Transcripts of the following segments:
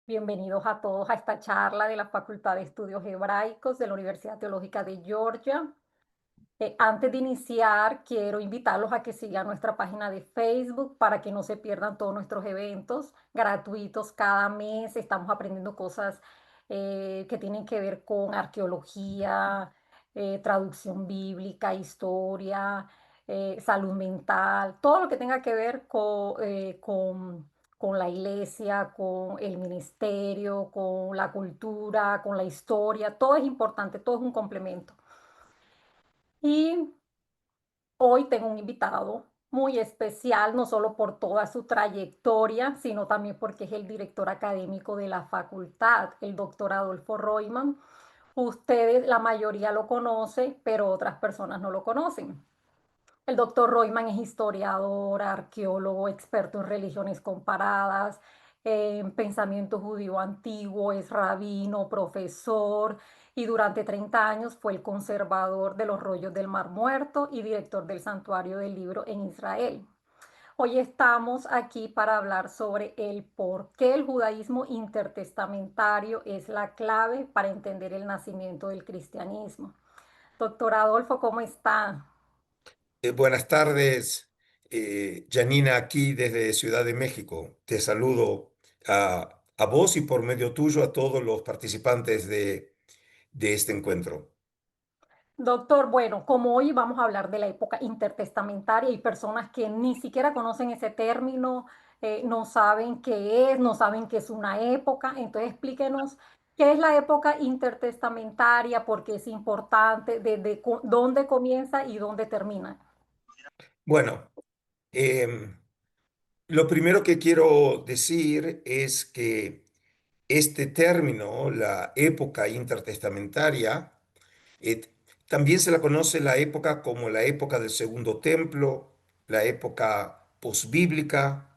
Bienvenidos a todos a esta charla de la Facultad de Estudios Hebraicos de la Universidad Teológica de Georgia. Antes de iniciar, quiero invitarlos a que sigan nuestra página de Facebook para que no se pierdan todos nuestros eventos gratuitos cada mes. Estamos aprendiendo cosas que tienen que ver con arqueología, traducción bíblica, historia, salud mental, todo lo que tenga que ver con la iglesia, con el ministerio, con la cultura, con la historia. Todo es importante, todo es un complemento. Y hoy tengo un invitado muy especial, no solo por toda su trayectoria, sino también porque es el director académico de la facultad, el doctor Adolfo Royman. Ustedes, la mayoría lo conoce, pero otras personas no lo conocen. El doctor Royman es historiador, arqueólogo, experto en religiones comparadas, en pensamiento judío antiguo, es rabino, profesor y durante 30 años fue el conservador de los rollos del Mar Muerto y director del Santuario del Libro en Israel. Hoy estamos aquí para hablar sobre el por qué el judaísmo intertestamentario es la clave para entender el nacimiento del cristianismo. Doctor Adolfo, ¿cómo está? Buenas tardes, Janina, aquí desde Ciudad de México. Te saludo a vos y por medio tuyo a todos los participantes de este encuentro. Doctor, bueno, como hoy vamos a hablar de la época intertestamentaria, hay personas que ni siquiera conocen ese término, no saben qué es, no saben qué es una época. Entonces explíquenos qué es la época intertestamentaria, por qué es importante, desde dónde comienza y dónde termina. Bueno, em, lo primero que quiero decir es que este término, la época intertestamentaria, eh, también se la conoce la época como la época del Segundo Templo, la época posbíblica.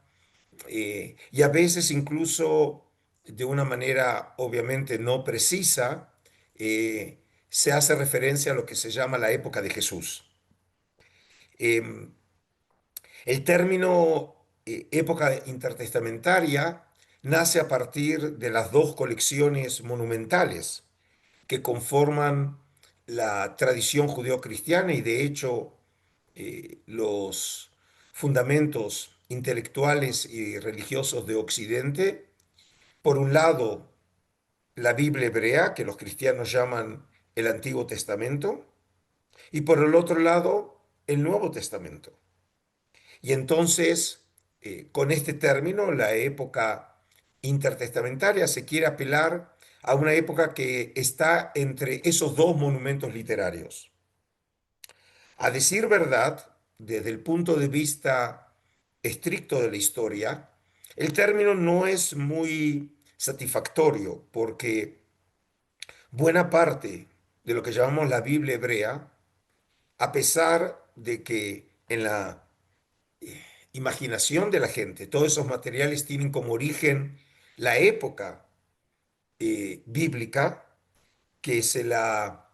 Y a veces incluso de una manera obviamente no precisa, se hace referencia a lo que se llama la época de Jesús. Em, el término época intertestamentaria nace a partir de las dos colecciones monumentales que conforman la tradición judeocristiana y de hecho los fundamentos intelectuales y religiosos de Occidente. Por un lado, la Biblia hebrea, que los cristianos llaman el Antiguo Testamento, y por el otro lado, el Nuevo Testamento. Y entonces, con este término, la época intertestamentaria, se quiere apelar a una época que está entre esos dos monumentos literarios. A decir verdad, desde el punto de vista estricto de la historia, el término no es muy satisfactorio porque buena parte de lo que llamamos la Biblia hebrea, a pesar de que en la imaginación de la gente todos esos materiales tienen como origen la época bíblica que se la,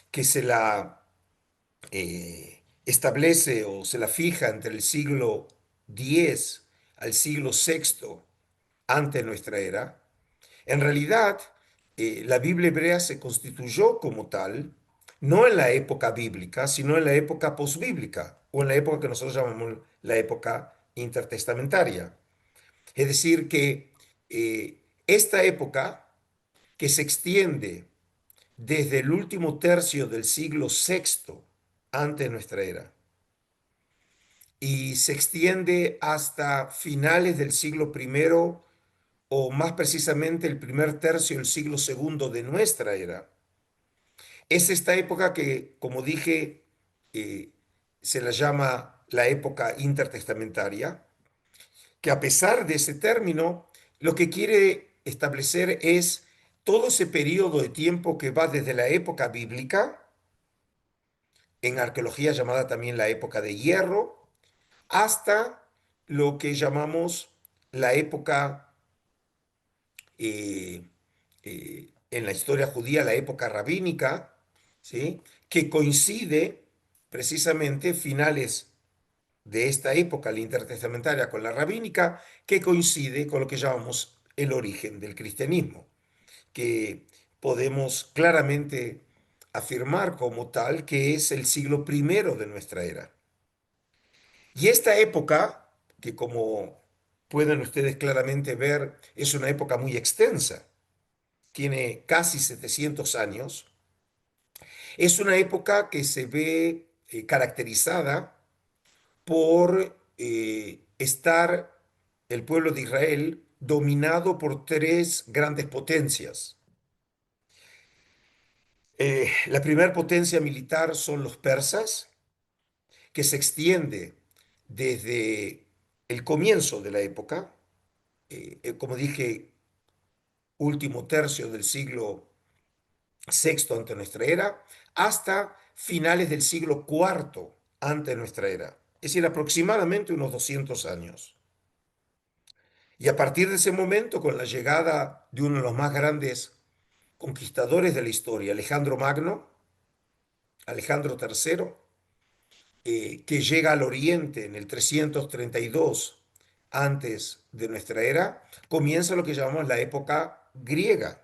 que se la establece o se la fija entre el siglo X al siglo VI antes de nuestra era. En realidad, la Biblia hebrea se constituyó como tal, no en la época bíblica, sino en la época posbíblica, o en la época que nosotros llamamos la época intertestamentaria. Es decir, que esta época, que se extiende desde el último tercio del siglo VI antes de nuestra era, y se extiende hasta finales del siglo primero o más precisamente el primer tercio del siglo segundo de nuestra era. Es esta época que, como dije, eh, se la llama la época intertestamentaria, que a pesar de ese término, lo que quiere establecer es todo ese periodo de tiempo que va desde la época bíblica, en arqueología llamada también la época de hierro, hasta lo que llamamos la época eh, en la historia judía, la época rabínica, ¿sí? Que coincide precisamente finales de esta época, la intertestamentaria con la rabínica, que coincide con lo que llamamos el origen del cristianismo, que podemos claramente afirmar como tal que es el siglo primero de nuestra era. Y esta época, que como pueden ustedes claramente ver, es una época muy extensa, tiene casi 700 años, es una época que se ve caracterizada por estar el pueblo de Israel dominado por tres grandes potencias. La primera potencia militar son los persas, que se extiende desde el comienzo de la época, como dije, último tercio del siglo sexto ante nuestra era, hasta finales del siglo cuarto ante nuestra era, es decir, aproximadamente unos 200 años. Y a partir de ese momento, con la llegada de uno de los más grandes conquistadores de la historia, Alejandro Magno, Alejandro III, que llega al Oriente en el 332 antes de nuestra era, comienza lo que llamamos la época griega.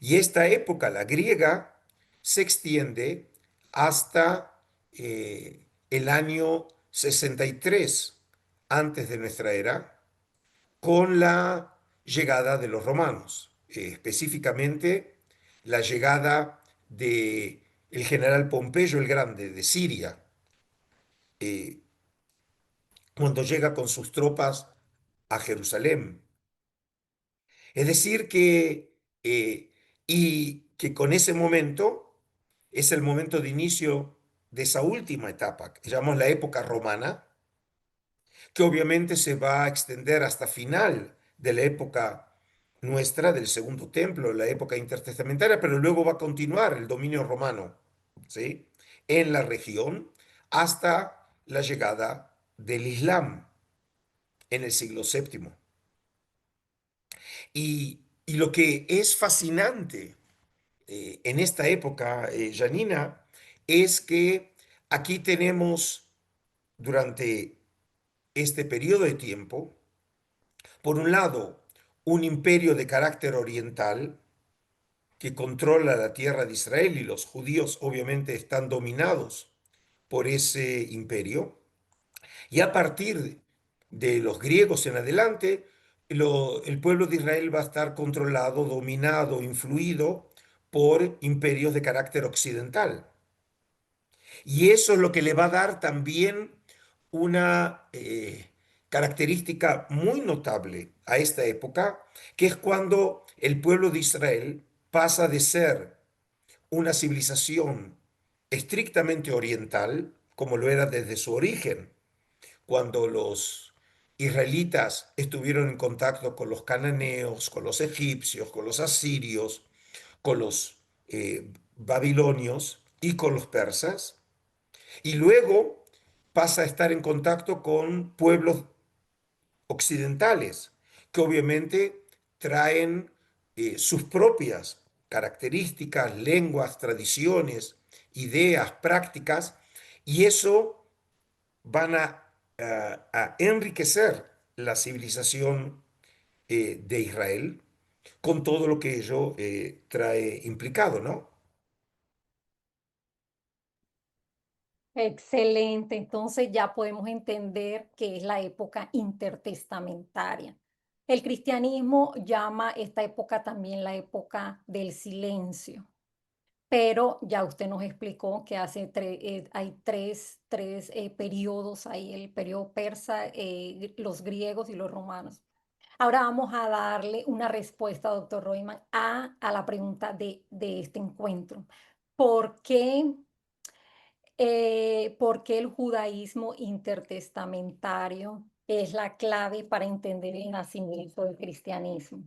Y esta época, la griega, se extiende hasta el año 63 antes de nuestra era, con la llegada de los romanos, específicamente la llegada de el general Pompeyo el Grande de Siria, eh, cuando llega con sus tropas a Jerusalén. Es decir, y que con ese momento es el momento de inicio de esa última etapa, que llamamos la época romana, que obviamente se va a extender hasta final de la época nuestra, del Segundo Templo, la época intertestamentaria, pero luego va a continuar el dominio romano, ¿sí? En la región hasta la llegada del Islam en el siglo VII. Y lo que es fascinante en esta época, Janina, es que aquí tenemos durante este periodo de tiempo, por un lado, un imperio de carácter oriental que controla la tierra de Israel y los judíos obviamente están dominados por ese imperio. Y a partir de los griegos en adelante, el pueblo de Israel va a estar controlado, dominado, influido por imperios de carácter occidental. Y eso es lo que le va a dar también una característica muy notable a esta época, que es cuando el pueblo de Israel pasa de ser una civilización estrictamente oriental, como lo era desde su origen, cuando los israelitas estuvieron en contacto con los cananeos, con los egipcios, con los asirios, con los babilonios y con los persas, y luego pasa a estar en contacto con pueblos occidentales, que obviamente traen sus propias características, lenguas, tradiciones, ideas, prácticas, y eso van a enriquecer la civilización de Israel con todo lo que ello trae implicado, ¿no? Excelente, entonces ya podemos entender que es la época intertestamentaria. El cristianismo llama esta época también la época del silencio, pero ya usted nos explicó que hay tres periodos ahí, el periodo persa, los griegos y los romanos. Ahora vamos a darle una respuesta, doctor Royman, a la pregunta de este encuentro. ¿Por qué? ¿Por qué el judaísmo intertestamentario es la clave para entender el nacimiento del cristianismo?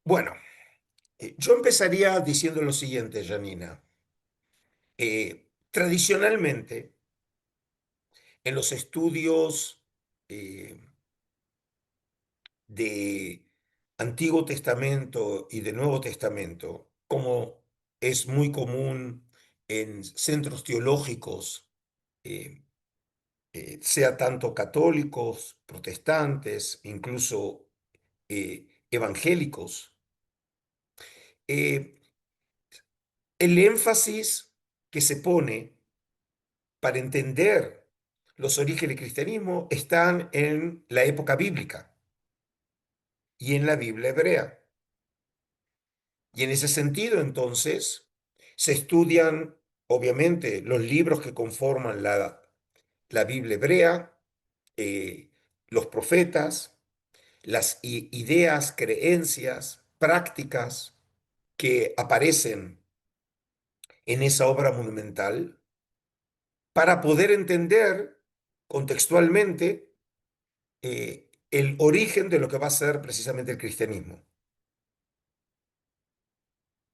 Bueno, yo empezaría diciendo lo siguiente, Janina. Tradicionalmente, en los estudios eh, de Antiguo Testamento y de Nuevo Testamento, como es muy común en centros teológicos, eh, sea tanto católicos, protestantes, incluso evangélicos, eh, el énfasis que se pone para entender los orígenes del cristianismo están en la época bíblica y en la Biblia hebrea. Y en ese sentido, entonces, se estudian, obviamente, los libros que conforman la Biblia hebrea, eh, los profetas, las ideas, creencias, prácticas que aparecen en esa obra monumental para poder entender contextualmente el origen de lo que va a ser precisamente el cristianismo.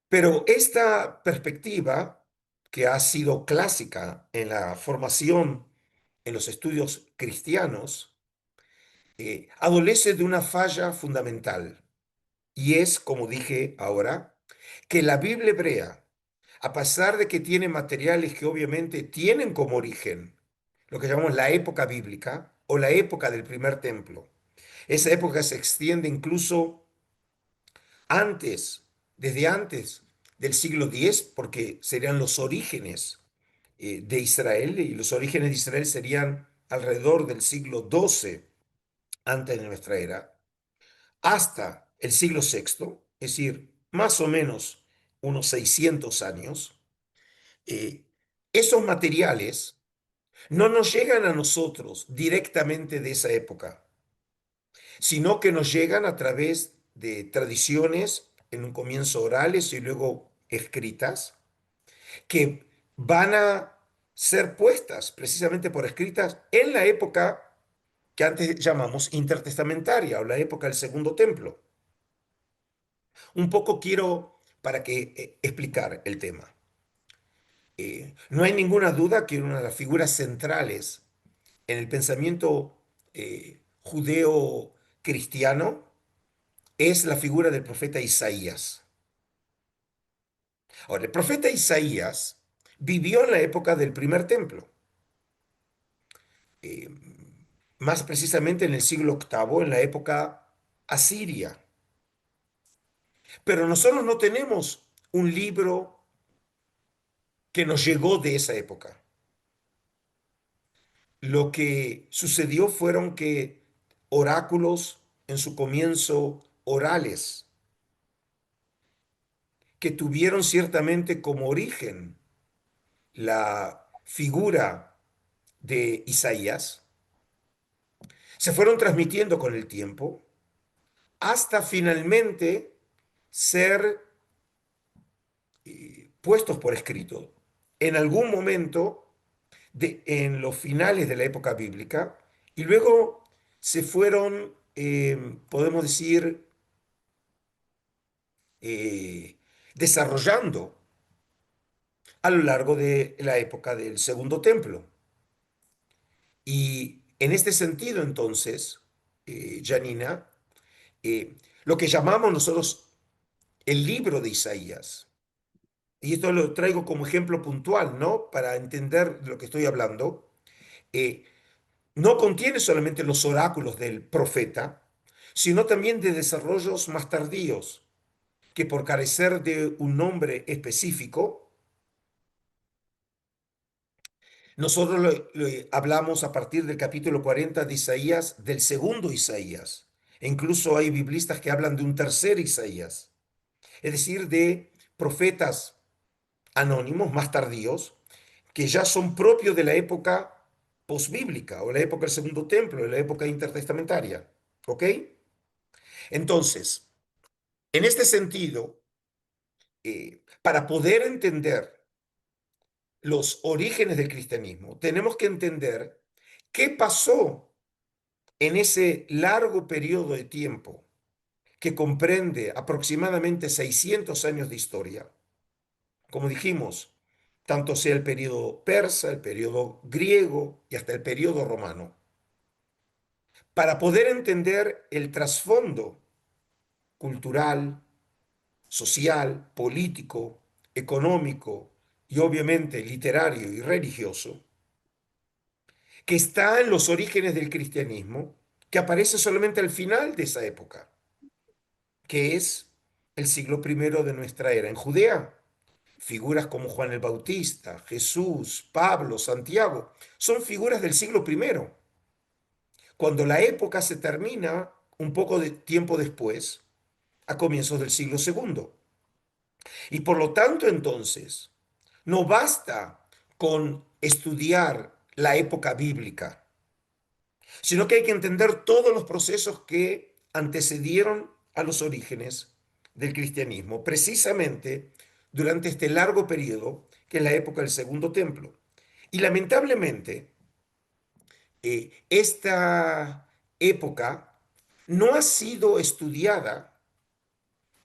Pero esta perspectiva, que ha sido clásica en la formación en los estudios cristianos, adolece de una falla fundamental. Y es, como dije ahora, que la Biblia hebrea, a pesar de que tiene materiales que obviamente tienen como origen lo que llamamos la época bíblica o la época del primer templo, esa época se extiende incluso antes, desde antes del siglo X, porque serían los orígenes de Israel, y los orígenes de Israel serían alrededor del siglo XII antes de nuestra era, hasta el siglo sexto, es decir, más o menos unos 600 años. eh, Esos materiales no nos llegan a nosotros directamente de esa época, sino que nos llegan a través de tradiciones, en un comienzo orales y luego escritas, que van a ser puestas precisamente por escritas en la época que antes llamamos intertestamentaria o la época del Segundo Templo. Un poco quiero para que explicar el tema. No hay ninguna duda que una de las figuras centrales en el pensamiento judeo-cristiano es la figura del profeta Isaías. Ahora, el profeta Isaías vivió en la época del primer templo, eh, más precisamente en el siglo octavo, en la época asiria. Pero nosotros no tenemos un libro que nos llegó de esa época. Lo que sucedió fueron que oráculos en su comienzo orales, que tuvieron ciertamente como origen la figura de Isaías, se fueron transmitiendo con el tiempo hasta finalmente ser puestos por escrito. En algún momento, en los finales de la época bíblica, y luego se fueron, podemos decir, eh, desarrollando a lo largo de la época del Segundo Templo. Y en este sentido, entonces, Janina, lo que llamamos nosotros el libro de Isaías, y esto lo traigo como ejemplo puntual, ¿no? Para entender de lo que estoy hablando, eh, no contiene solamente los oráculos del profeta, sino también de desarrollos más tardíos, que por carecer de un nombre específico, nosotros hablamos a partir del capítulo 40 de Isaías, del segundo Isaías. E incluso hay biblistas que hablan de un tercer Isaías, es decir, de profetas anónimos más tardíos, que ya son propios de la época posbíblica o la época del Segundo Templo, de la época intertestamentaria. ¿Ok? Entonces, en este sentido, para poder entender los orígenes del cristianismo, tenemos que entender qué pasó en ese largo periodo de tiempo que comprende aproximadamente 600 años de historia. Como dijimos, tanto sea el periodo persa, el periodo griego y hasta el periodo romano, para poder entender el trasfondo cultural, social, político, económico y obviamente literario y religioso que está en los orígenes del cristianismo, que aparece solamente al final de esa época, que es el siglo primero de nuestra era. En Judea, figuras como Juan el Bautista, Jesús, Pablo, Santiago, son figuras del siglo primero. Cuando la época se termina un poco de tiempo después, a comienzos del siglo segundo. Y por lo tanto, entonces, no basta con estudiar la época bíblica, sino que hay que entender todos los procesos que antecedieron a los orígenes del cristianismo, precisamente durante este largo periodo que es la época del Segundo Templo. Y lamentablemente, esta época no ha sido estudiada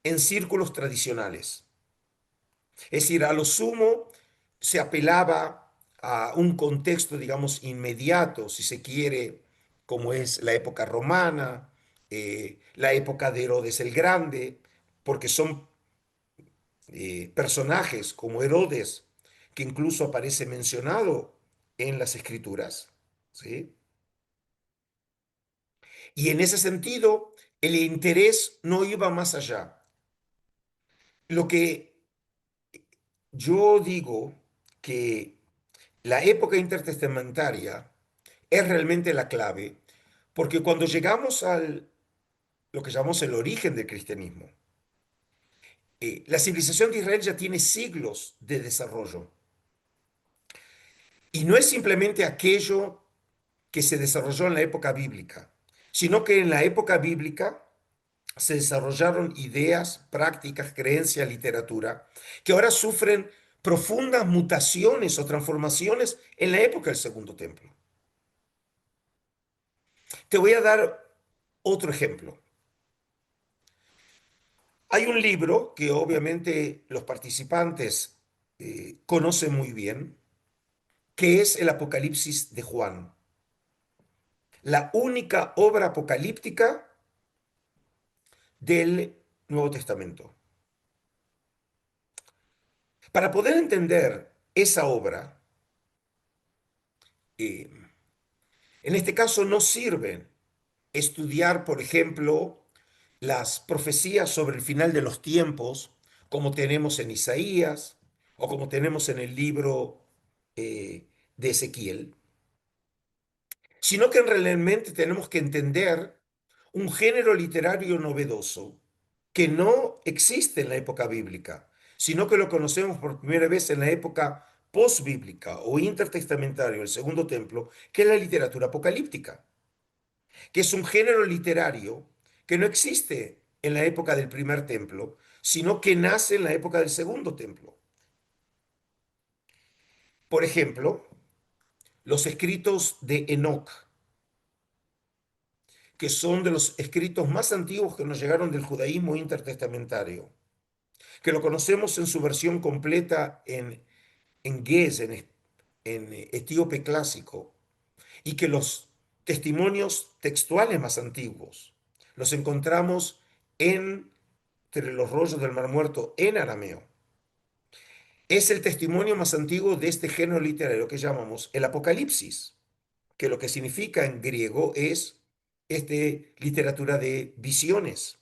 en círculos tradicionales. Es decir, a lo sumo se apelaba a un contexto, digamos, inmediato, si se quiere, como es la época romana, la época de Herodes el Grande, porque son personajes como Herodes, que incluso aparece mencionado en las escrituras, ¿sí? Y en ese sentido, el interés no iba más allá. Lo que yo digo que la época intertestamentaria es realmente la clave, porque cuando llegamos al lo que llamamos el origen del cristianismo, la civilización de Israel ya tiene siglos de desarrollo. Y no es simplemente aquello que se desarrolló en la época bíblica, sino que en la época bíblica se desarrollaron ideas, prácticas, creencias, literatura, que ahora sufren profundas mutaciones o transformaciones en la época del Segundo Templo. Te voy a dar otro ejemplo. Hay un libro que obviamente los participantes conocen muy bien, que es el Apocalipsis de Juan, la única obra apocalíptica del Nuevo Testamento. Para poder entender esa obra, eh, en este caso no sirve estudiar, por ejemplo, las profecías sobre el final de los tiempos, como tenemos en Isaías o como tenemos en el libro eh, de Ezequiel, sino que realmente tenemos que entender un género literario novedoso que no existe en la época bíblica, sino que lo conocemos por primera vez en la época postbíblica o intertestamentaria, el Segundo Templo, que es la literatura apocalíptica, que es un género literario que no existe en la época del primer templo, sino que nace en la época del Segundo Templo. Por ejemplo, los escritos de Enoc, que son de los escritos más antiguos que nos llegaron del judaísmo intertestamentario, que lo conocemos en su versión completa en Ge'ez, en etíope clásico, y que los testimonios textuales más antiguos los encontramos entre los rollos del Mar Muerto en arameo. Es el testimonio más antiguo de este género literario que llamamos el Apocalipsis, que lo que significa en griego es literatura de visiones.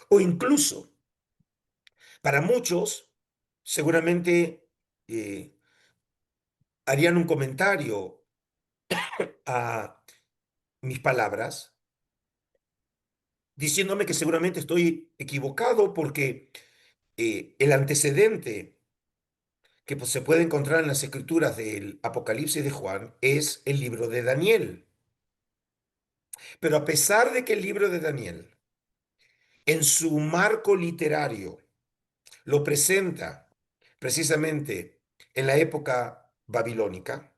O incluso, para muchos, seguramente harían un comentario a mis palabras, diciéndome que seguramente estoy equivocado porque el antecedente que pues, se puede encontrar en las escrituras del Apocalipsis de Juan es el libro de Daniel. Pero a pesar de que el libro de Daniel, en su marco literario, lo presenta precisamente en la época babilónica,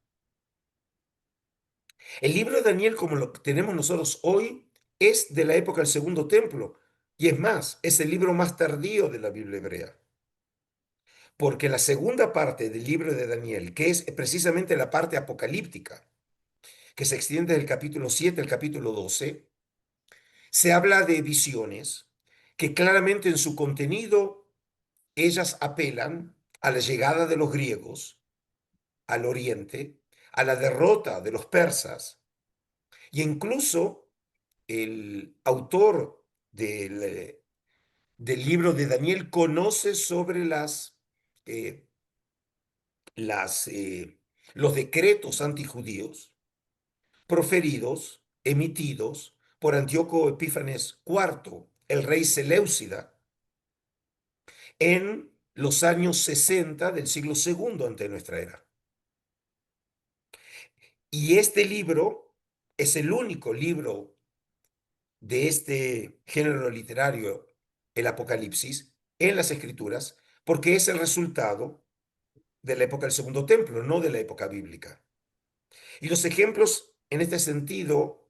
el libro de Daniel, como lo tenemos nosotros hoy, es de la época del Segundo Templo. Y es más, es el libro más tardío de la Biblia hebrea. Porque la segunda parte del libro de Daniel, que es precisamente la parte apocalíptica, que se extiende del capítulo 7 al capítulo 12, se habla de visiones que claramente en su contenido ellas apelan a la llegada de los griegos al oriente, a la derrota de los persas. Y incluso el autor del libro de Daniel conoce sobre eh, las, los decretos antijudíos proferidos, emitidos por Antíoco Epífanes IV, el rey Seleucida, en los años 60 del siglo segundo ante nuestra era. Y este libro es el único libro de este género literario, el Apocalipsis, en las Escrituras, porque es el resultado de la época del Segundo Templo, no de la época bíblica. Y los ejemplos en este sentido,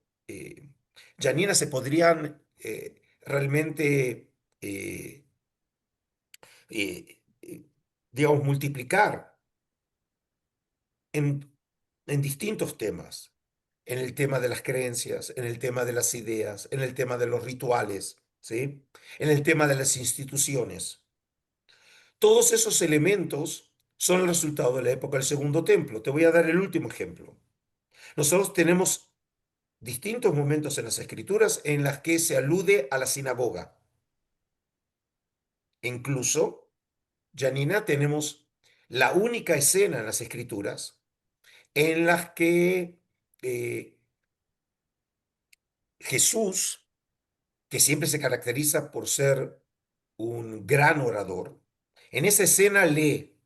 Janina, se podrían realmente, eh, eh, eh, digamos, multiplicar en, en distintos temas, en el tema de las creencias, en el tema de las ideas, en el tema de los rituales, ¿sí? En el tema de las instituciones. Todos esos elementos son el resultado de la época del Segundo Templo. Te voy a dar el último ejemplo. Nosotros tenemos distintos momentos en las Escrituras en las que se alude a la sinagoga. Incluso, Janina, tenemos la única escena en las Escrituras en las que eh, Jesús, que siempre se caracteriza por ser un gran orador, en esa escena lee.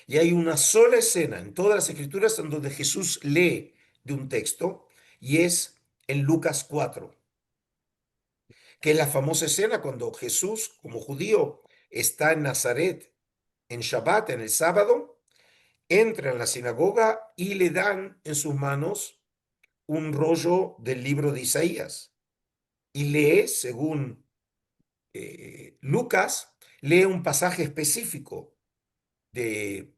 Y hay una sola escena en todas las Escrituras en donde Jesús lee de un texto, y es en Lucas 4, que es la famosa escena cuando Jesús, como judío, está en Nazaret en Shabbat, en el sábado, entra en la sinagoga y le dan en sus manos un rollo del libro de Isaías. Y lee, según Lucas, lee un pasaje específico de,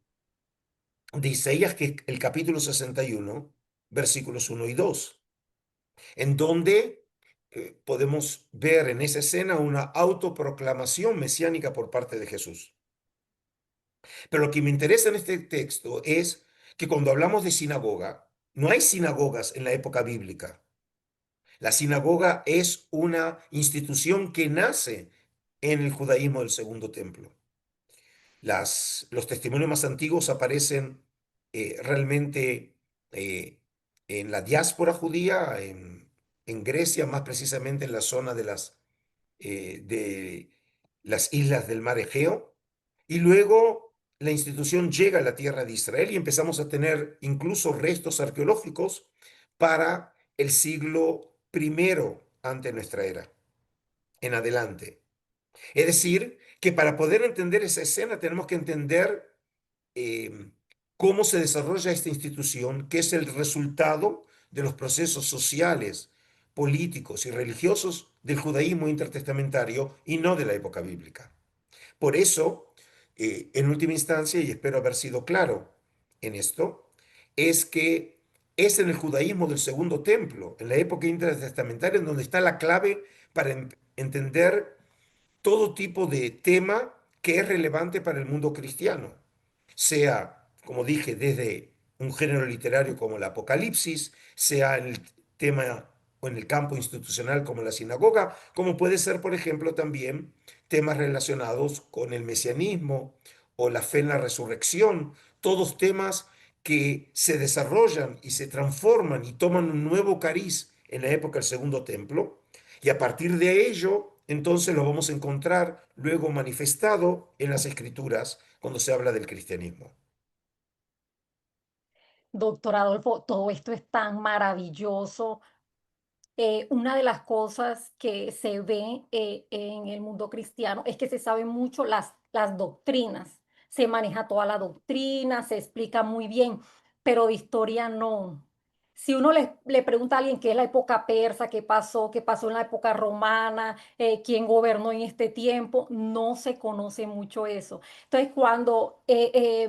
de Isaías, que es el capítulo 61, versículos 1 y 2, en donde podemos ver en esa escena una autoproclamación mesiánica por parte de Jesús. Pero lo que me interesa en este texto es que cuando hablamos de sinagoga, no hay sinagogas en la época bíblica. La sinagoga es una institución que nace en el judaísmo del Segundo Templo. Los testimonios más antiguos aparecen realmente eh, en la diáspora judía, en Grecia, más precisamente en la zona de las islas del mar Egeo, y luego la institución llega a la tierra de Israel y empezamos a tener incluso restos arqueológicos para el siglo primero ante nuestra era, en adelante. Es decir, que para poder entender esa escena tenemos que entender eh, cómo se desarrolla esta institución, que es el resultado de los procesos sociales, políticos y religiosos del judaísmo intertestamentario y no de la época bíblica. Por eso, en última instancia, y espero haber sido claro en esto, es que es en el judaísmo del Segundo Templo, en la época intertestamentaria, en donde está la clave para entender todo tipo de tema que es relevante para el mundo cristiano, sea, como dije, desde un género literario como el Apocalipsis, sea en el tema o en el campo institucional como la sinagoga, como puede ser, por ejemplo, también temas relacionados con el mesianismo o la fe en la resurrección, todos temas que se desarrollan y se transforman y toman un nuevo cariz en la época del Segundo Templo, y a partir de ello, entonces lo vamos a encontrar luego manifestado en las Escrituras cuando se habla del cristianismo. Doctor Adolfo, todo esto es tan maravilloso. Una de las cosas que se ve en el mundo cristiano es que se saben mucho las doctrinas, se maneja toda la doctrina, se explica muy bien, pero de historia no. Si uno le pregunta a alguien qué es la época persa, qué pasó en la época romana, quién gobernó en este tiempo, no se conoce mucho eso. Entonces, cuando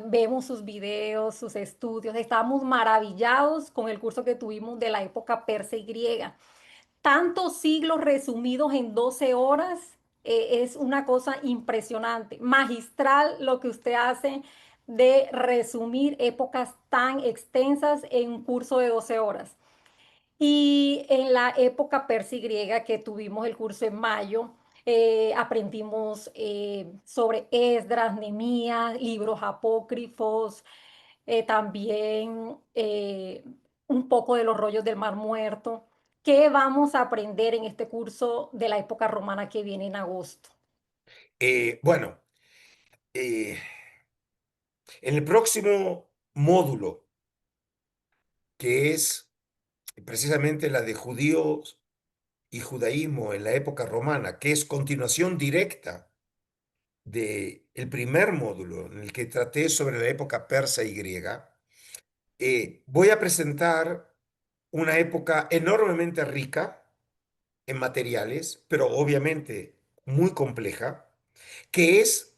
vemos sus videos, sus estudios, estamos maravillados con el curso que tuvimos de la época persa y griega. Tantos siglos resumidos en 12 horas, es una cosa impresionante, magistral lo que usted hace. de resumir épocas tan extensas en un curso de 12 horas. Y en la época persa y griega que tuvimos el curso en mayo, aprendimos sobre Esdras, Nehemías, libros apócrifos, también un poco de los rollos del Mar Muerto. ¿Qué vamos a aprender en este curso de la época romana que viene en agosto? Bueno, eh, en el próximo módulo, que es precisamente la de judíos y judaísmo en la época romana, que es continuación directa del primer módulo en el que traté sobre la época persa y griega, voy a presentar una época enormemente rica en materiales, pero obviamente muy compleja, que es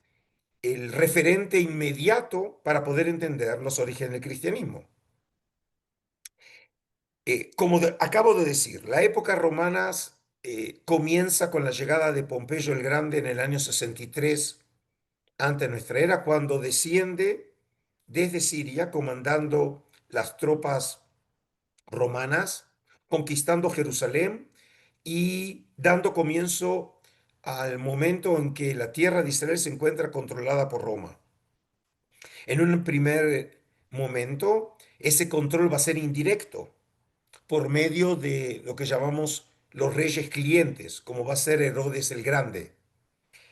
el referente inmediato para poder entender los orígenes del cristianismo. Acabo de decir, la época romana comienza con la llegada de Pompeyo el Grande en el año 63 ante nuestra era, cuando desciende desde Siria comandando las tropas romanas, conquistando Jerusalén y dando comienzo al momento en que la tierra de Israel se encuentra controlada por Roma. En un primer momento, ese control va a ser indirecto por medio de lo que llamamos los reyes clientes, como va a ser Herodes el Grande,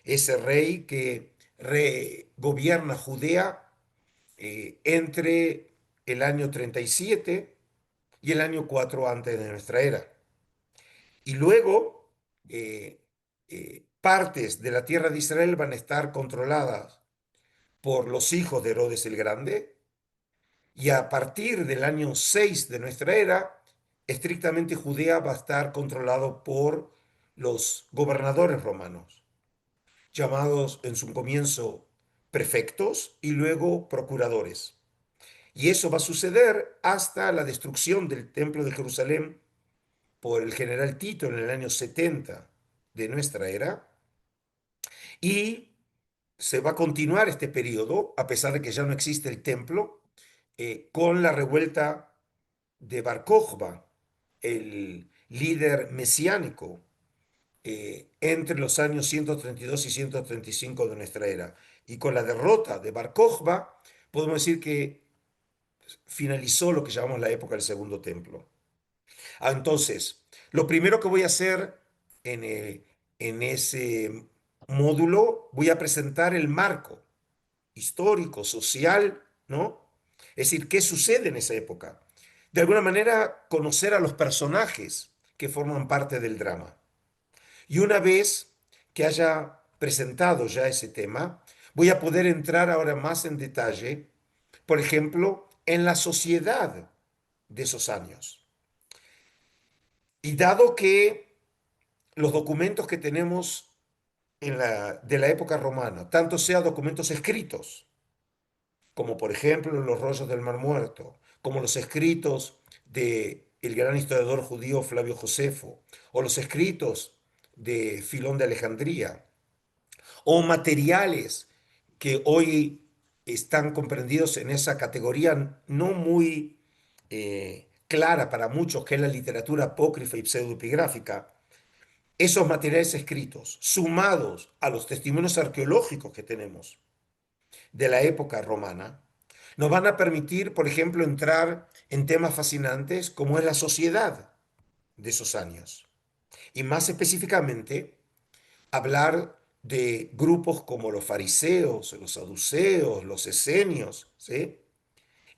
ese rey que gobierna Judea entre el año 37 y el año 4 antes de nuestra era. Y luego, partes de la tierra de Israel van a estar controladas por los hijos de Herodes el Grande, y a partir del año 6 de nuestra era, estrictamente Judea va a estar controlado por los gobernadores romanos, llamados en su comienzo prefectos y luego procuradores. Y eso va a suceder hasta la destrucción del Templo de Jerusalén por el general Tito en el año 70 de nuestra era. Y se va a continuar este periodo, a pesar de que ya no existe el templo, con la revuelta de Bar Kokhba, el líder mesiánico, entre los años 132 y 135 de nuestra era. Y con la derrota de Bar Kokhba, podemos decir que finalizó lo que llamamos la época del Segundo Templo. Entonces, lo primero que voy a hacer en ese módulo, voy a presentar el marco histórico, social, ¿no? Es decir, ¿qué sucede en esa época? De alguna manera, conocer a los personajes que forman parte del drama. Y una vez que haya presentado ya ese tema, voy a poder entrar ahora más en detalle, por ejemplo, en la sociedad de esos años. Y dado que los documentos que tenemos de la época romana, tanto sean documentos escritos, como por ejemplo los rollos del Mar Muerto, como los escritos de el gran historiador judío Flavio Josefo, o los escritos de Filón de Alejandría, o materiales que hoy están comprendidos en esa categoría no muy clara para muchos, que es la literatura apócrifa y pseudoepigráfica. Esos materiales escritos, sumados a los testimonios arqueológicos que tenemos de la época romana, nos van a permitir, por ejemplo, entrar en temas fascinantes como es la sociedad de esos años. Y más específicamente, hablar de grupos como los fariseos, los saduceos, los esenios, ¿sí?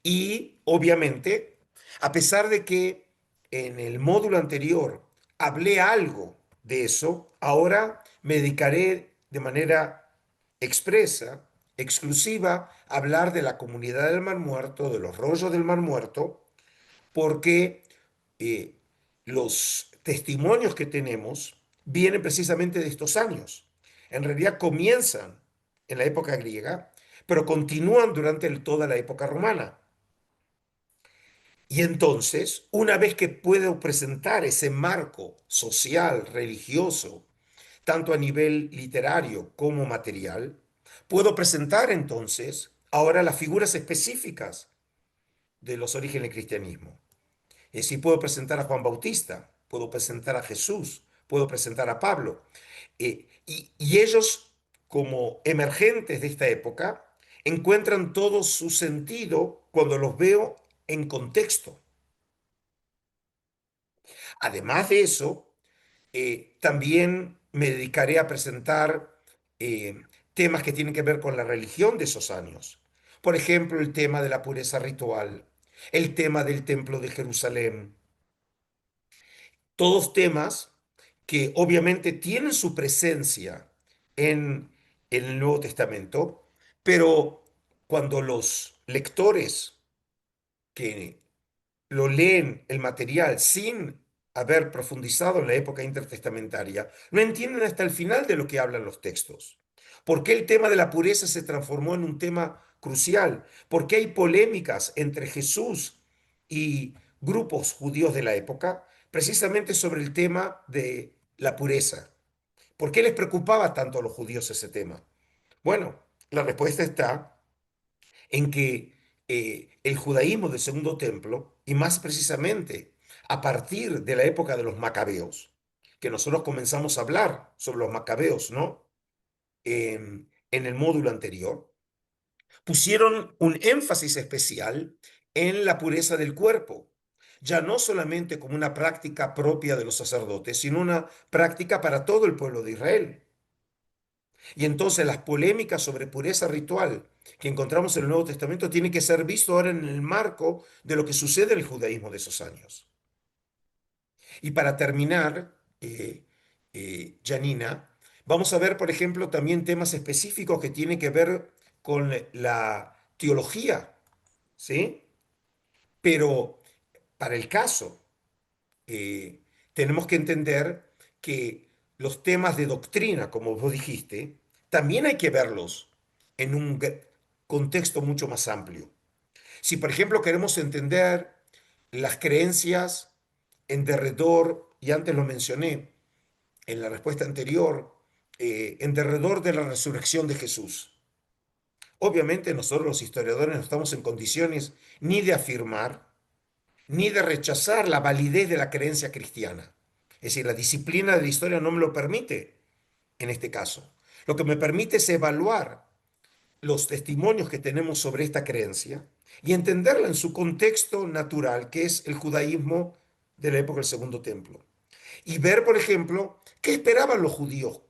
Y obviamente, a pesar de que en el módulo anterior hablé algo de eso, ahora me dedicaré de manera expresa, exclusiva, a hablar de la comunidad del Mar Muerto, de los rollos del Mar Muerto, porque eh, los testimonios que tenemos vienen precisamente de estos años. En realidad comienzan en la época griega, pero continúan durante toda la época romana. Y entonces, una vez que puedo presentar ese marco social, religioso, tanto a nivel literario como material, puedo presentar entonces ahora las figuras específicas de los orígenes del cristianismo. Es decir, puedo presentar a Juan Bautista, puedo presentar a Jesús, puedo presentar a Pablo. Y ellos, como emergentes de esta época, encuentran todo su sentido cuando los veo en contexto. Además de eso, también me dedicaré a presentar temas que tienen que ver con la religión de esos años. Por ejemplo, el tema de la pureza ritual, el tema del Templo de Jerusalén, todos temas que obviamente tienen su presencia en el Nuevo Testamento, pero cuando los lectores que lo leen el material sin haber profundizado en la época intertestamentaria, no entienden hasta el final de lo que hablan los textos. ¿Por qué el tema de la pureza se transformó en un tema crucial? ¿Por qué hay polémicas entre Jesús y grupos judíos de la época precisamente sobre el tema de la pureza? ¿Por qué les preocupaba tanto a los judíos ese tema? Bueno, la respuesta está en que el judaísmo del Segundo Templo, y más precisamente a partir de la época de los macabeos, que nosotros comenzamos a hablar sobre los macabeos, ¿no? En el módulo anterior, pusieron un énfasis especial en la pureza del cuerpo, ya no solamente como una práctica propia de los sacerdotes, sino una práctica para todo el pueblo de Israel. Y entonces las polémicas sobre pureza ritual que encontramos en el Nuevo Testamento tienen que ser visto ahora en el marco de lo que sucede en el judaísmo de esos años. Y para terminar, Janina, vamos a ver, por ejemplo, también temas específicos que tienen que ver con la teología, ¿sí? Pero para el caso, eh, tenemos que entender que los temas de doctrina, como vos dijiste, también hay que verlos en un contexto mucho más amplio. Si, por ejemplo, queremos entender las creencias en derredor, y antes lo mencioné en la respuesta anterior, en derredor de la resurrección de Jesús. Obviamente nosotros los historiadores no estamos en condiciones ni de afirmar ni de rechazar la validez de la creencia cristiana. Es decir, la disciplina de la historia no me lo permite en este caso. Lo que me permite es evaluar los testimonios que tenemos sobre esta creencia y entenderla en su contexto natural, que es el judaísmo de la época del Segundo Templo. Y ver, por ejemplo, qué esperaban los judíos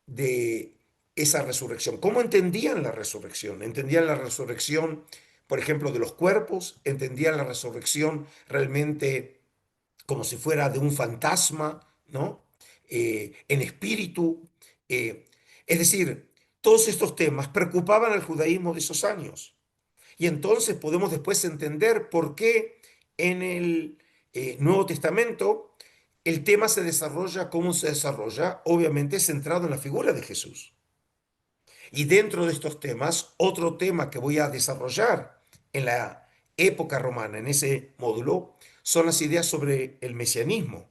de esa resurrección, cómo entendían la resurrección. Entendían la resurrección, por ejemplo, de los cuerpos, entendían la resurrección realmente como si fuera de un fantasma, ¿no? En espíritu. eh, es decir, todos estos temas preocupaban al judaísmo de esos años. Y entonces podemos después entender por qué en el Nuevo Testamento el tema se desarrolla como se desarrolla, obviamente centrado en la figura de Jesús. Y dentro de estos temas, otro tema que voy a desarrollar en la época romana, en ese módulo, son las ideas sobre el mesianismo,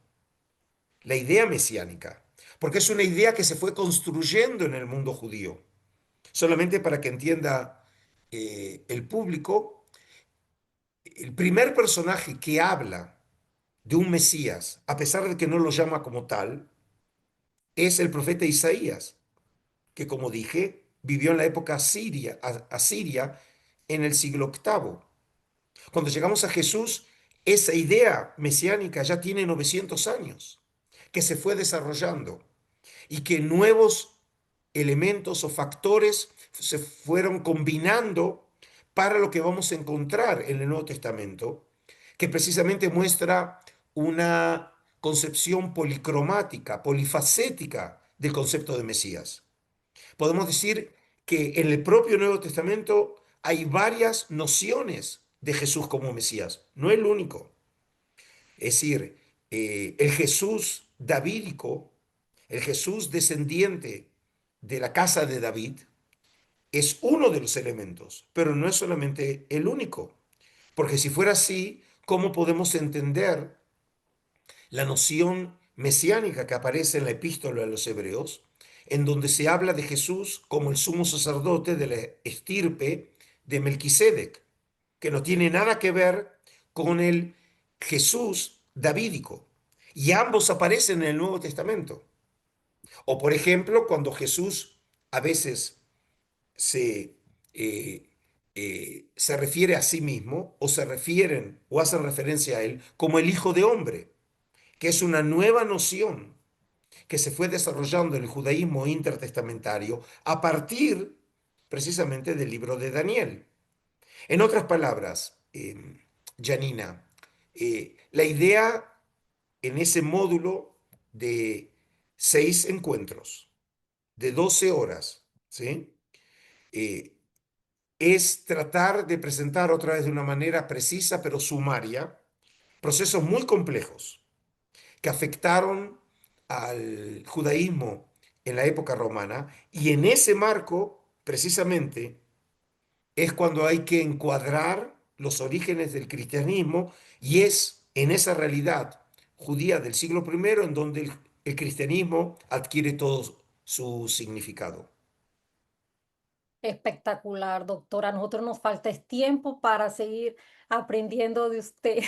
la idea mesiánica, porque es una idea que se fue construyendo en el mundo judío. Solamente para que entienda el público, el primer personaje que habla de un Mesías, a pesar de que no lo llama como tal, es el profeta Isaías, que como dije, vivió en la época asiria en el siglo octavo. Cuando llegamos a Jesús, esa idea mesiánica ya tiene 900 años, que se fue desarrollando y que nuevos elementos o factores se fueron combinando para lo que vamos a encontrar en el Nuevo Testamento, que precisamente muestra una concepción policromática, polifacética del concepto de Mesías. Podemos decir que en el propio Nuevo Testamento hay varias nociones de Jesús como Mesías, no el único. Es decir, el Jesús davídico, el Jesús descendiente de la casa de David, es uno de los elementos, pero no es solamente el único. Porque si fuera así, ¿cómo podemos entender la noción mesiánica que aparece en la epístola de los Hebreos, en donde se habla de Jesús como el sumo sacerdote de la estirpe de Melquisedec, que no tiene nada que ver con el Jesús davídico. Y ambos aparecen en el Nuevo Testamento. O por ejemplo, cuando Jesús a veces se, eh, se refiere a sí mismo o se refieren o hacen referencia a él como el Hijo de Hombre, que es una nueva noción que se fue desarrollando en el judaísmo intertestamentario a partir precisamente del libro de Daniel. En otras palabras, Janina, la idea en ese módulo de 6 encuentros, de 12 horas, ¿sí? Eh, es tratar de presentar otra vez de una manera precisa pero sumaria procesos muy complejos que afectaron al judaísmo en la época romana y en ese marco, precisamente, es cuando hay que encuadrar los orígenes del cristianismo y es en esa realidad judía del siglo primero en donde el cristianismo adquiere todo su significado. Espectacular, doctora. A nosotros nos falta es tiempo para seguir aprendiendo de usted.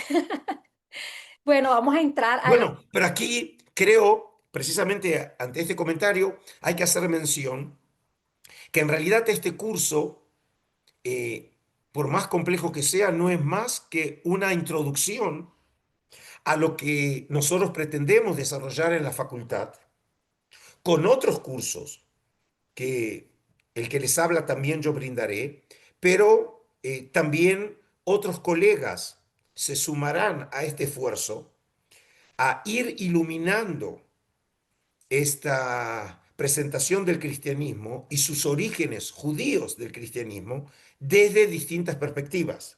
Bueno, vamos a entrar al... Bueno, pero aquí creo, precisamente ante este comentario, hay que hacer mención que en realidad este curso, eh, por más complejo que sea, no es más que una introducción a lo que nosotros pretendemos desarrollar en la facultad, con otros cursos que el que les habla también yo brindaré, pero también otros colegas se sumarán a este esfuerzo a ir iluminando esta presentación del cristianismo y sus orígenes judíos del cristianismo desde distintas perspectivas.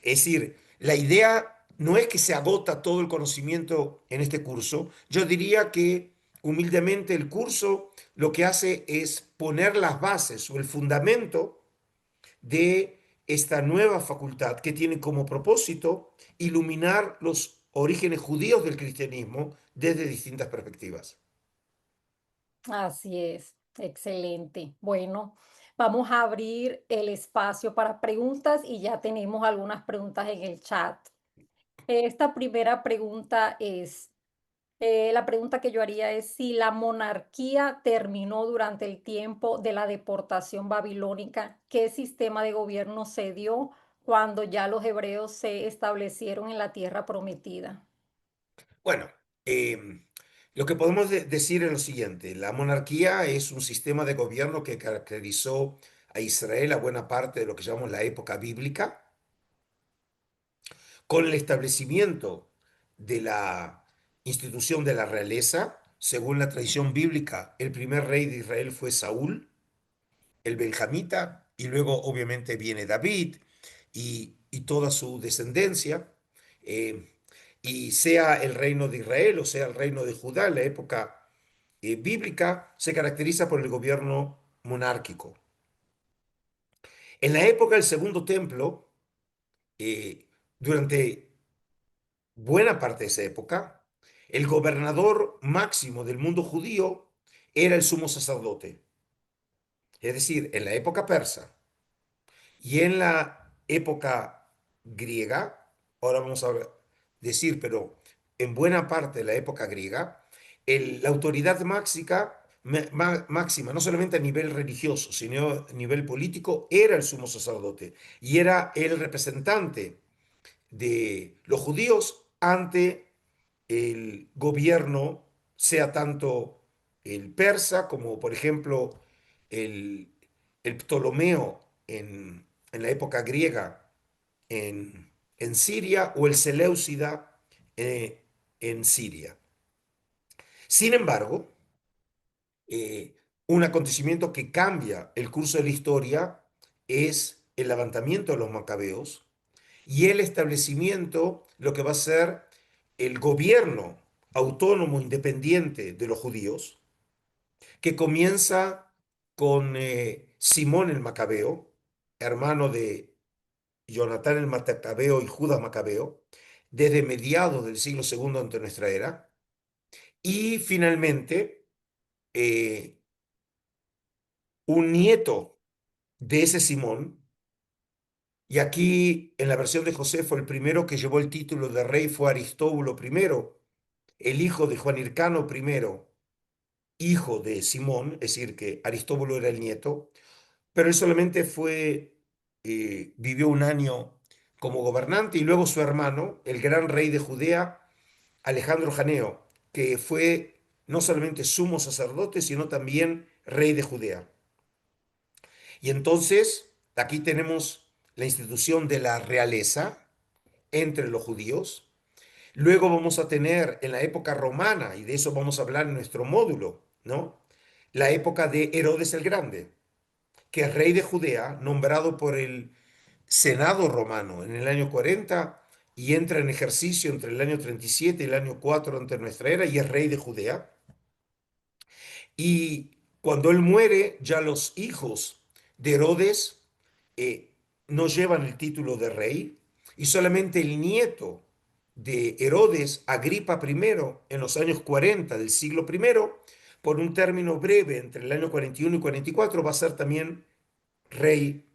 Es decir, la idea no es que se agota todo el conocimiento en este curso. Yo diría que humildemente el curso lo que hace es poner las bases o el fundamento de esta nueva facultad que tiene como propósito iluminar los orígenes judíos del cristianismo desde distintas perspectivas. Así es, excelente. Bueno, vamos a abrir el espacio para preguntas y ya tenemos algunas preguntas en el chat. Esta primera pregunta es, la pregunta que yo haría es si la monarquía terminó durante el tiempo de la deportación babilónica, ¿qué sistema de gobierno se dio cuando ya los hebreos se establecieron en la tierra prometida? Bueno, lo que podemos decir es lo siguiente, la monarquía es un sistema de gobierno que caracterizó a Israel a buena parte de lo que llamamos la época bíblica, con el establecimiento de la institución de la realeza. Según la tradición bíblica, el primer rey de Israel fue Saúl, el benjamita, y luego obviamente viene David y toda su descendencia. eh, y sea el reino de Israel o sea el reino de Judá, en la época bíblica se caracteriza por el gobierno monárquico. En la época del Segundo Templo, durante buena parte de esa época, el gobernador máximo del mundo judío era el sumo sacerdote. Es decir, en la época persa y en la época griega, ahora vamos a decir, pero en buena parte de la época griega, la autoridad máxima, no solamente a nivel religioso, sino a nivel político, era el sumo sacerdote y era el representante de los judíos ante el gobierno, sea tanto el persa como, por ejemplo, el, el Ptolomeo en la época griega en Siria o el Seleucida en Siria. Sin embargo, un acontecimiento que cambia el curso de la historia es el levantamiento de los macabeos y el establecimiento, lo que va a ser el gobierno autónomo independiente de los judíos, que comienza con Simón el Macabeo, hermano de Jonatán el Macabeo y Judas Macabeo, desde mediados del siglo segundo ante nuestra era, y finalmente eh, un nieto de ese Simón, Y aquí, en la versión de Josefo, el primero que llevó el título de rey fue Aristóbulo I, el hijo de Juan Hircano I, hijo de Simón, es decir, que Aristóbulo era el nieto, pero él solamente vivió un año como gobernante y luego su hermano, el gran rey de Judea, Alejandro Janeo, que fue no solamente sumo sacerdote, sino también rey de Judea. Y entonces, aquí tenemos la institución de la realeza entre los judíos. Luego vamos a tener en la época romana, y de eso vamos a hablar en nuestro módulo, ¿no? La época de Herodes el Grande, que es rey de Judea, nombrado por el Senado romano en el año 40 y entra en ejercicio entre el año 37 y el año 4 ante nuestra era y es rey de Judea. Y cuando él muere, ya los hijos de Herodes eh, no llevan el título de rey y solamente el nieto de Herodes, Agripa I, en los años 40 del siglo I, por un término breve entre el año 41 y 44, va a ser también rey,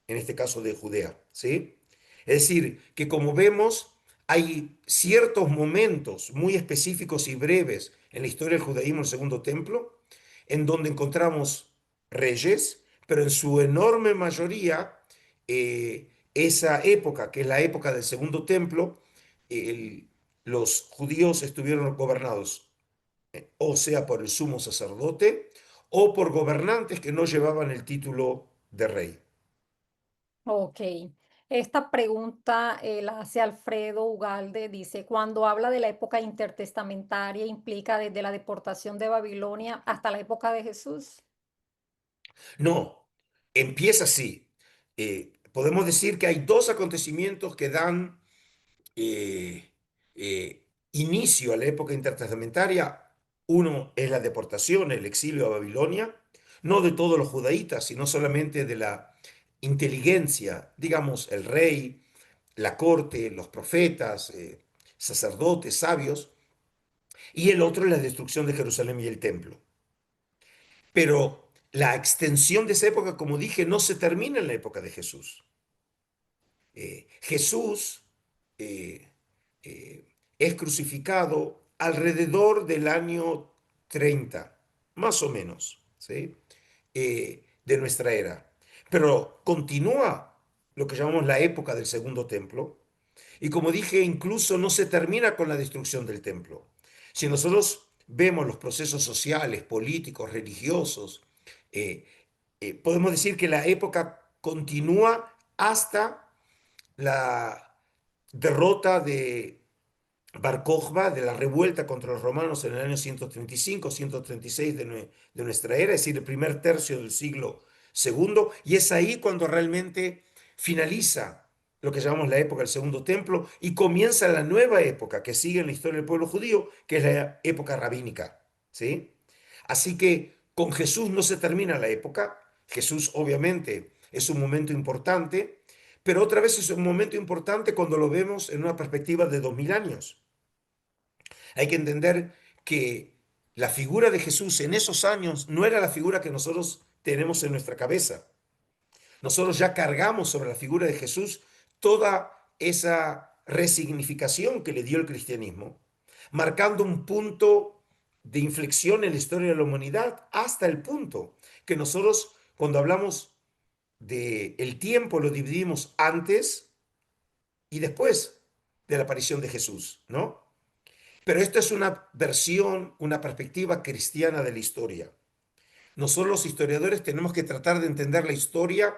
en este caso de Judea, ¿sí? Es decir, que como vemos, hay ciertos momentos muy específicos y breves en la historia del judaísmo, el segundo templo, en donde encontramos reyes, pero en su enorme mayoría, esa época, que es la época del segundo templo, el- los judíos estuvieron gobernados, o sea, por el sumo sacerdote, o por gobernantes que no llevaban el título de rey. Ok. Esta pregunta la hace Alfredo Ugalde. Dice, cuando habla de la época intertestamentaria, implica desde la deportación de Babilonia hasta la época de Jesús. No, empieza así. Podemos decir que hay dos acontecimientos que dan inicio a la época intertestamentaria. Uno es la deportación, el exilio a Babilonia, no de todos los judaítas, sino solamente de la inteligencia, digamos, el rey, la corte, los profetas, sacerdotes, sabios, y el otro es la destrucción de Jerusalén y el templo. Pero la extensión de esa época, como dije, no se termina en la época de Jesús. Jesús eh, eh, es crucificado alrededor del año 30, más o menos, ¿sí? De nuestra era. Pero continúa lo que llamamos la época del segundo templo, y como dije, incluso no se termina con la destrucción del templo. Si nosotros vemos los procesos sociales, políticos, religiosos, eh, podemos decir que la época continúa hasta la derrota de Bar Kokhba, de la revuelta contra los romanos en el año 135, 136 de nuestra era, es decir, el primer tercio del siglo segundo, y es ahí cuando realmente finaliza lo que llamamos la época del Segundo Templo y comienza la nueva época que sigue en la historia del pueblo judío, que es la época rabínica, ¿sí? Así que con Jesús no se termina la época. Jesús obviamente es un momento importante, pero otra vez es un momento importante cuando lo vemos en una perspectiva de 2000 años. Hay que entender que la figura de Jesús en esos años no era la figura que nosotros tenemos en nuestra cabeza. Nosotros ya cargamos sobre la figura de Jesús toda esa resignificación que le dio el cristianismo, marcando un punto de inflexión en la historia de la humanidad hasta el punto que nosotros cuando hablamos de el tiempo lo dividimos antes y después de la aparición de Jesús, ¿no? Pero esta es una versión, una perspectiva cristiana de la historia. Nosotros los historiadores tenemos que tratar de entender la historia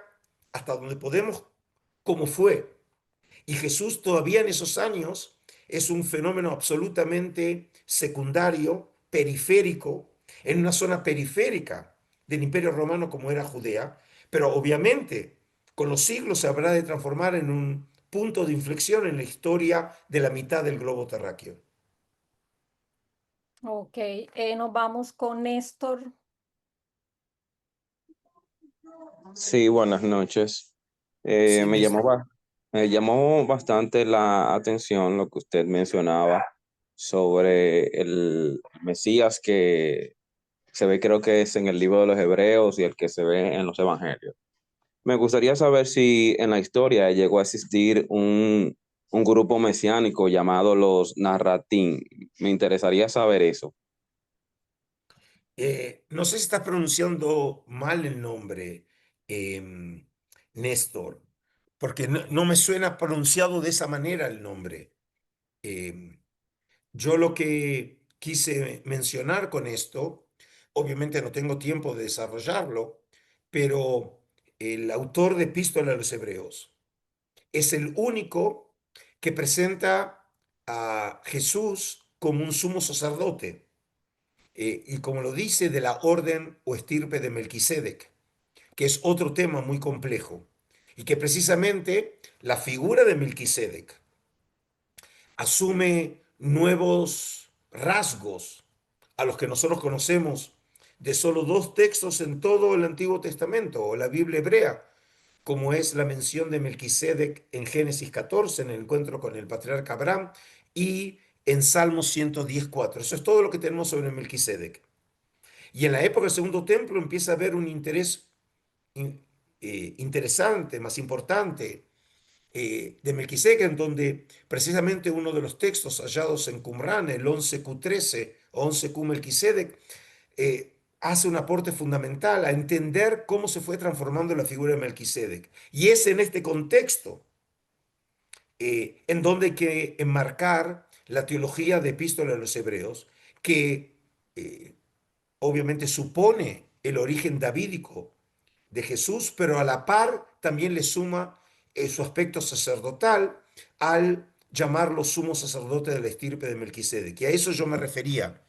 hasta donde podemos, cómo fue. Y Jesús todavía en esos años es un fenómeno absolutamente secundario, periférico, en una zona periférica del Imperio Romano como era Judea, pero obviamente con los siglos se habrá de transformar en un punto de inflexión en la historia de la mitad del globo terráqueo. Ok, nos vamos con Néstor. Sí, buenas noches. Sí, Me llamó, Néstor. me llamó bastante la atención lo que usted mencionaba sobre el Mesías que se ve, creo que es en el libro de los Hebreos y el que se ve en los Evangelios. Me gustaría saber si en la historia llegó a existir un grupo mesiánico llamado los Narratín. Me interesaría saber eso. No sé si estás pronunciando mal el nombre, Néstor, porque no me suena pronunciado de esa manera el nombre. Em, yo lo que quise mencionar con esto, obviamente no tengo tiempo de desarrollarlo, pero el autor de Epístola a los Hebreos es el único que presenta a Jesús como un sumo sacerdote, y como lo dice, de la orden o estirpe de Melquisedec, que es otro tema muy complejo, y que precisamente la figura de Melquisedec asume nuevos rasgos a los que nosotros conocemos de solo dos textos en todo el Antiguo Testamento o la Biblia hebrea, como es la mención de Melquisedec en Génesis 14, en el encuentro con el patriarca Abraham, y en Salmos 110:4. Eso es todo lo que tenemos sobre Melquisedec. Y en la época del Segundo Templo empieza a haber un interés in- interesante, más importante, de Melquisedec, en donde precisamente uno de los textos hallados en Qumran, el 11Q13 o 11Q Melquisedec, hace un aporte fundamental a entender cómo se fue transformando la figura de Melquisedec. Y es en este contexto en donde hay que enmarcar la teología de Epístola a los Hebreos, que obviamente supone el origen davídico de Jesús, pero a la par también le suma su aspecto sacerdotal al llamarlo sumo sacerdote de la estirpe de Melquisedec. Y a eso yo me refería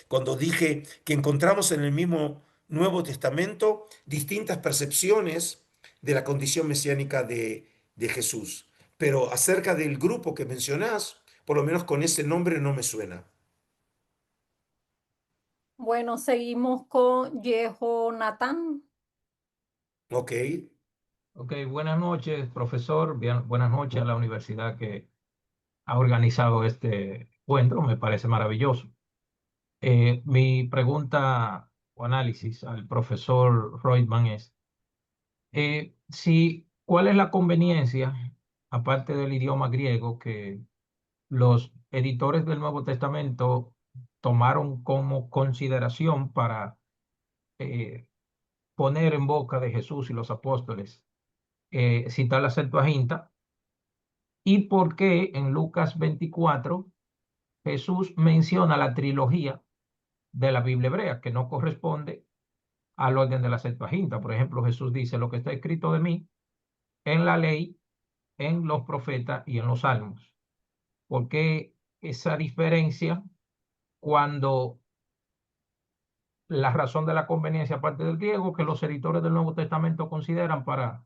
cuando dije que encontramos en el mismo Nuevo Testamento distintas percepciones de la condición mesiánica de Jesús. Pero acerca del grupo que mencionás, por lo menos con ese nombre no me suena. Bueno, seguimos con Natán. Ok. Ok, buenas noches, profesor. Buenas noches a la universidad que ha organizado este encuentro. Me parece maravilloso. Mi pregunta o análisis al profesor Reutemann es, ¿cuál es la conveniencia, aparte del idioma griego, que los editores del Nuevo Testamento tomaron como consideración para eh, poner en boca de Jesús y los apóstoles, citar la Septuaginta? ¿Y por qué en Lucas 24 Jesús menciona la trilogía de la Biblia hebrea, que no corresponde al orden de la Septuaginta? Por ejemplo, Jesús dice lo que está escrito de mí en la ley, en los profetas y en los salmos. ¿Por qué esa diferencia cuando la razón de la conveniencia, aparte del griego, que los editores del Nuevo Testamento consideran para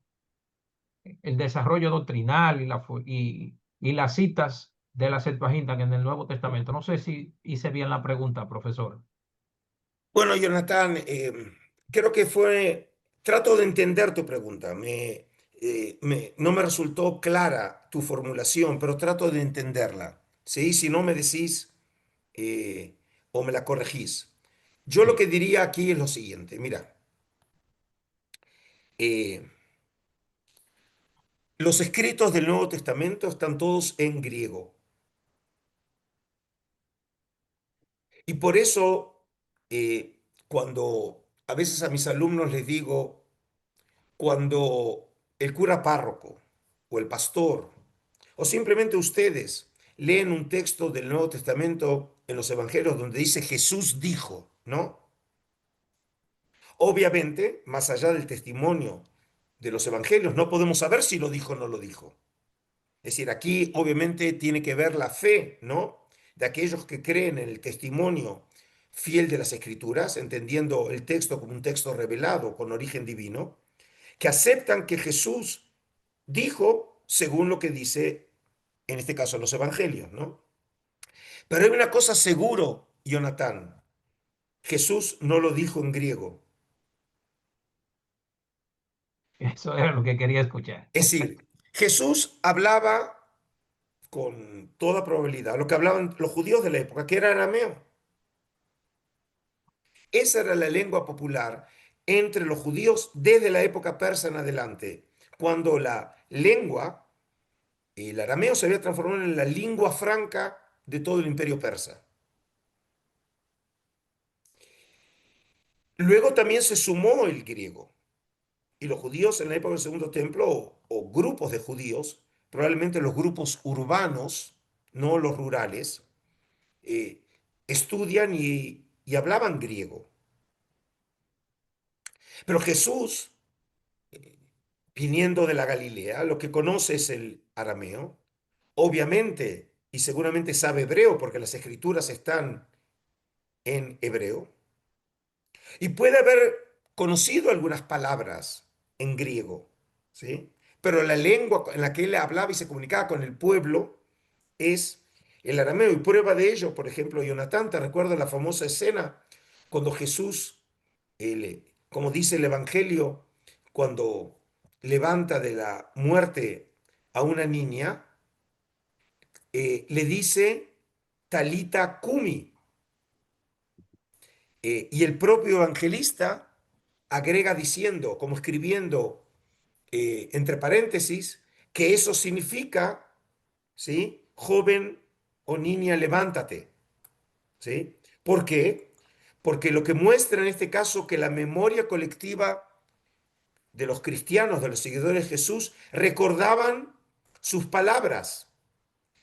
el desarrollo doctrinal y las citas de la Septuaginta que en el Nuevo Testamento? No sé si hice bien la pregunta, profesor. Bueno, Jonathan, creo que trato de entender tu pregunta. No me resultó clara tu formulación, pero trato de entenderla. ¿Sí? Si no me decís eh, o me la corregís. Yo lo Sí, que diría aquí es lo siguiente. Mira, eh, los escritos del Nuevo Testamento están todos en griego. Y por eso, cuando a veces a mis alumnos les digo, cuando el cura párroco o el pastor o simplemente ustedes leen un texto del Nuevo Testamento en los Evangelios donde dice Jesús dijo, ¿no? Obviamente, más allá del testimonio de los Evangelios, no podemos saber si lo dijo o no lo dijo. Es decir, aquí obviamente tiene que ver la fe, ¿no? De aquellos que creen en el testimonio fiel de las Escrituras, entendiendo el texto como un texto revelado con origen divino, que aceptan que Jesús dijo según lo que dice, en este caso, los evangelios, ¿no? Pero hay una cosa seguro, Jonathan, Jesús no lo dijo en griego. eso era lo que quería escuchar. Es decir, Jesús hablaba con toda probabilidad lo que hablaban los judíos de la época, que era arameo. Esa era la lengua popular entre los judíos desde la época persa en adelante, cuando la lengua, el arameo, se había transformado en la lengua franca de todo el imperio persa. Luego también se sumó el griego. Y los judíos en la época del Segundo Templo, o grupos de judíos, probablemente los grupos urbanos, no los rurales, eh, estudian y hablaban griego. Pero Jesús, viniendo de la Galilea, lo que conoce es el arameo, obviamente, y seguramente sabe hebreo, porque las escrituras están en hebreo, y puede haber conocido algunas palabras en griego, ¿sí? Pero la lengua en la que él hablaba y se comunicaba con el pueblo es el arameo. Y prueba de ello, por ejemplo, Jonatán, te recuerdo la famosa escena cuando Jesús, como dice el Evangelio, cuando levanta de la muerte a una niña, le dice Talita Kumi. Y el propio evangelista agrega diciendo, como escribiendo entre paréntesis, que eso significa, ¿sí? Joven o niña, levántate, ¿sí? ¿Por qué? Porque lo que muestra en este caso que la memoria colectiva de los cristianos, de los seguidores de Jesús, recordaban sus palabras.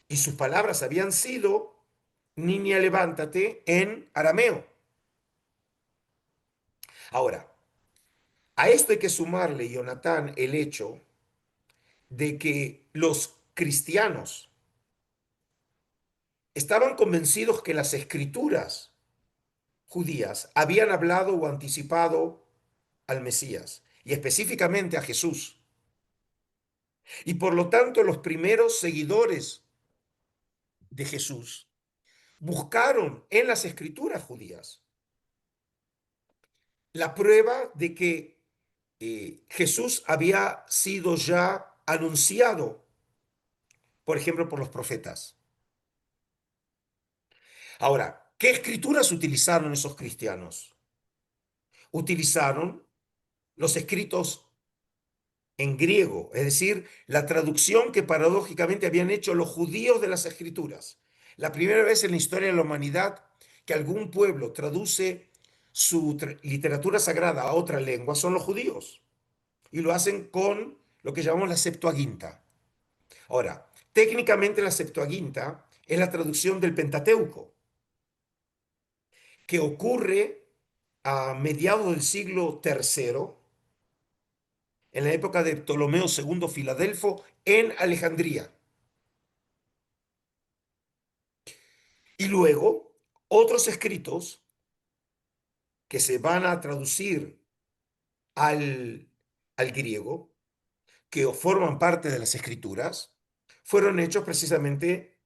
Y sus palabras habían sido, niña, levántate, en arameo. Ahora, a esto hay que sumarle, Jonatán, el hecho de que los cristianos estaban convencidos que las escrituras judías habían hablado o anticipado al Mesías, y específicamente a Jesús. Y por lo tanto, los primeros seguidores de Jesús buscaron en las escrituras judías la prueba de que Jesús había sido ya anunciado, por ejemplo, por los profetas. Ahora, ¿qué escrituras utilizaron esos cristianos? Utilizaron los escritos en griego, es decir, la traducción que paradójicamente habían hecho los judíos de las escrituras. La primera vez en la historia de la humanidad que algún pueblo traduce su literatura sagrada a otra lengua son los judíos. Y lo hacen con lo que llamamos la Septuaginta. Ahora, técnicamente la Septuaginta es la traducción del Pentateuco, que ocurre a mediados del siglo III, en la época de Ptolomeo II Filadelfo, en Alejandría. Y luego, otros escritos que se van a traducir al griego, que forman parte de las escrituras, fueron hechos precisamente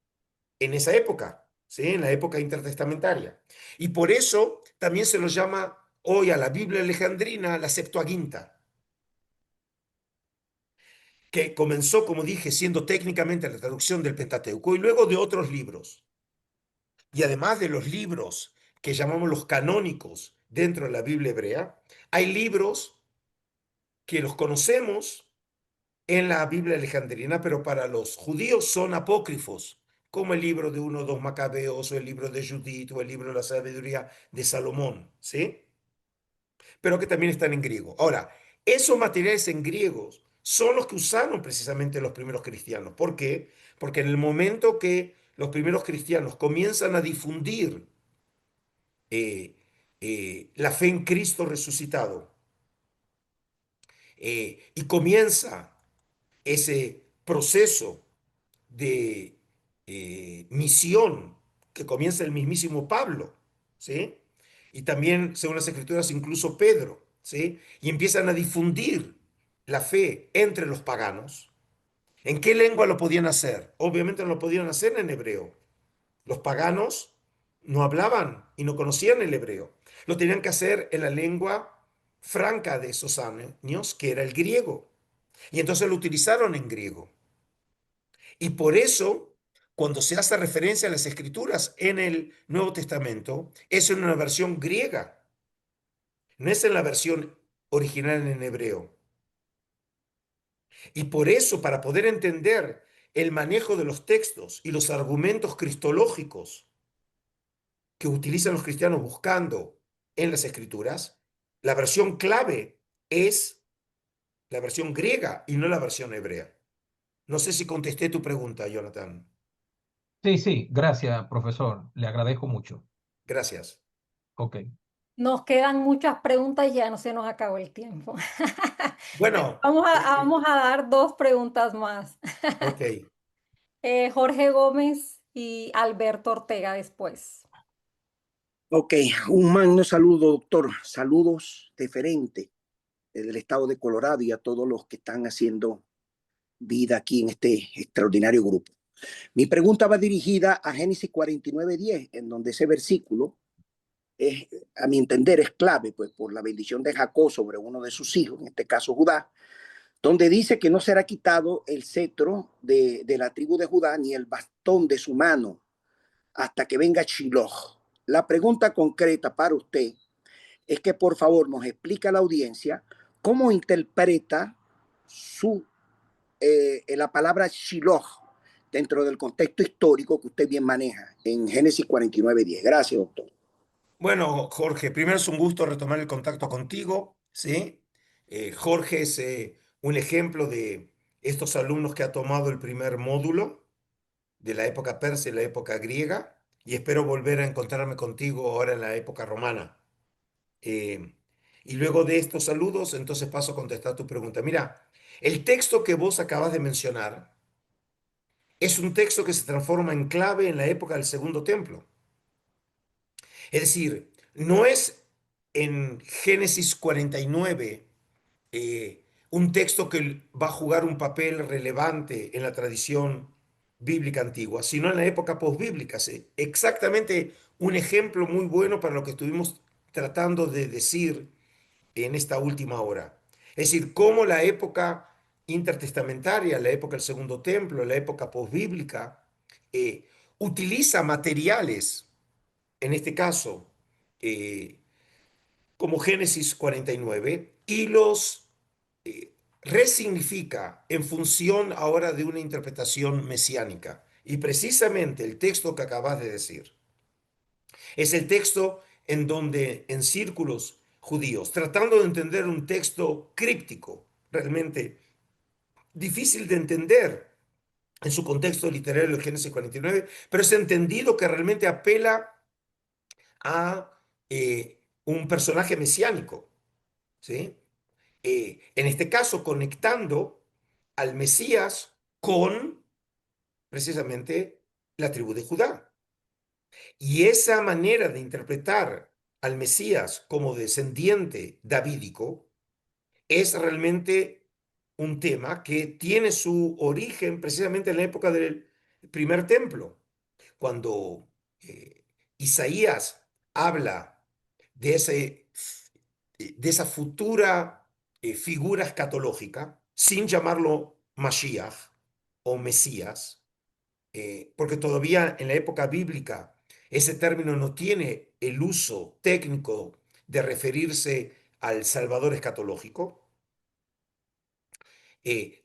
en esa época, ¿sí? En la época intertestamentaria. Y por eso también se los llama hoy a la Biblia alejandrina la Septuaginta, que comenzó, como dije, siendo técnicamente la traducción del Pentateuco y luego de otros libros. Y además de los libros que llamamos los canónicos dentro de la Biblia hebrea, hay libros que los conocemos en la Biblia alejandrina, pero para los judíos son apócrifos, como el libro de 1 o 2 Macabeos, o el libro de Judith, o el libro de la sabiduría de Salomón, ¿sí? Pero que también están en griego. Ahora, esos materiales en griegos son los que usaron precisamente los primeros cristianos. ¿Por qué? Porque en el momento que los primeros cristianos comienzan a difundir la fe en Cristo resucitado, y comienza ese proceso de misión que comienza el mismísimo Pablo, ¿sí? Y también, según las escrituras, incluso Pedro, ¿sí? Y empiezan a difundir la fe entre los paganos. ¿En qué lengua lo podían hacer? Obviamente no lo podían hacer en hebreo. Los paganos no hablaban y no conocían el hebreo. Lo tenían que hacer en la lengua franca de esos años, que era el griego. Y entonces lo utilizaron en griego. Y por eso, cuando se hace referencia a las escrituras en el Nuevo Testamento, es en una versión griega. No es en la versión original en hebreo. Y por eso, para poder entender el manejo de los textos y los argumentos cristológicos que utilizan los cristianos buscando en las escrituras, la versión clave es la versión griega y no la versión hebrea. No sé si contesté tu pregunta, Jonathan. Sí, sí, gracias, profesor. Le agradezco mucho. Gracias. Ok. Nos quedan muchas preguntas y ya no se nos acabó el tiempo. Bueno, Vamos a dar dos preguntas más. ok. Jorge Gómez y Alberto Ortega después. Ok, un magno saludo, doctor. Saludos deferentes del estado de Colorado y a todos los que están haciendo vida aquí en este extraordinario grupo. Mi pregunta va dirigida a Génesis 49:10, en donde ese versículo es, a mi entender, es clave, pues por la bendición de Jacob sobre uno de sus hijos, en este caso Judá, donde dice que no será quitado el cetro de la tribu de Judá ni el bastón de su mano hasta que venga Shiloh. La pregunta concreta para usted es que por favor nos explique a la audiencia cómo interpreta la palabra Shiloh dentro del contexto histórico que usted bien maneja en Génesis 49:10. Gracias, doctor. Bueno, Jorge, primero es un gusto retomar el contacto contigo, ¿sí? Jorge es un ejemplo de estos alumnos que ha tomado el primer módulo de la época persa y la época griega, y espero volver a encontrarme contigo ahora en la época romana. Eh, y luego de estos saludos, entonces paso a contestar tu pregunta. Mira, el texto que vos acabas de mencionar es un texto que se transforma en clave en la época del Segundo Templo. Es decir, no es en Génesis 49 un texto que va a jugar un papel relevante en la tradición bíblica antigua, sino en la época posbíblica. ¿Sí? Exactamente un ejemplo muy bueno para lo que estuvimos tratando de decir en esta última hora. Es decir, cómo la época intertestamentaria, la época del Segundo Templo, la época posbíblica, utiliza materiales, en este caso, eh, como Génesis 49, y los resignifica en función ahora de una interpretación mesiánica. Y precisamente el texto que acabas de decir es el texto en donde en círculos judíos, tratando de entender un texto críptico, realmente difícil de entender en su contexto literario de Génesis 49, pero es entendido que realmente apela a un personaje mesiánico, ¿sí? En este caso conectando al Mesías con precisamente la tribu de Judá. Y esa manera de interpretar al Mesías como descendiente davídico es realmente un tema que tiene su origen precisamente en la época del primer templo, cuando Isaías habla de, de esa futura figura escatológica, sin llamarlo Mashiach o Mesías, porque todavía en la época bíblica ese término no tiene el uso técnico de referirse al Salvador escatológico.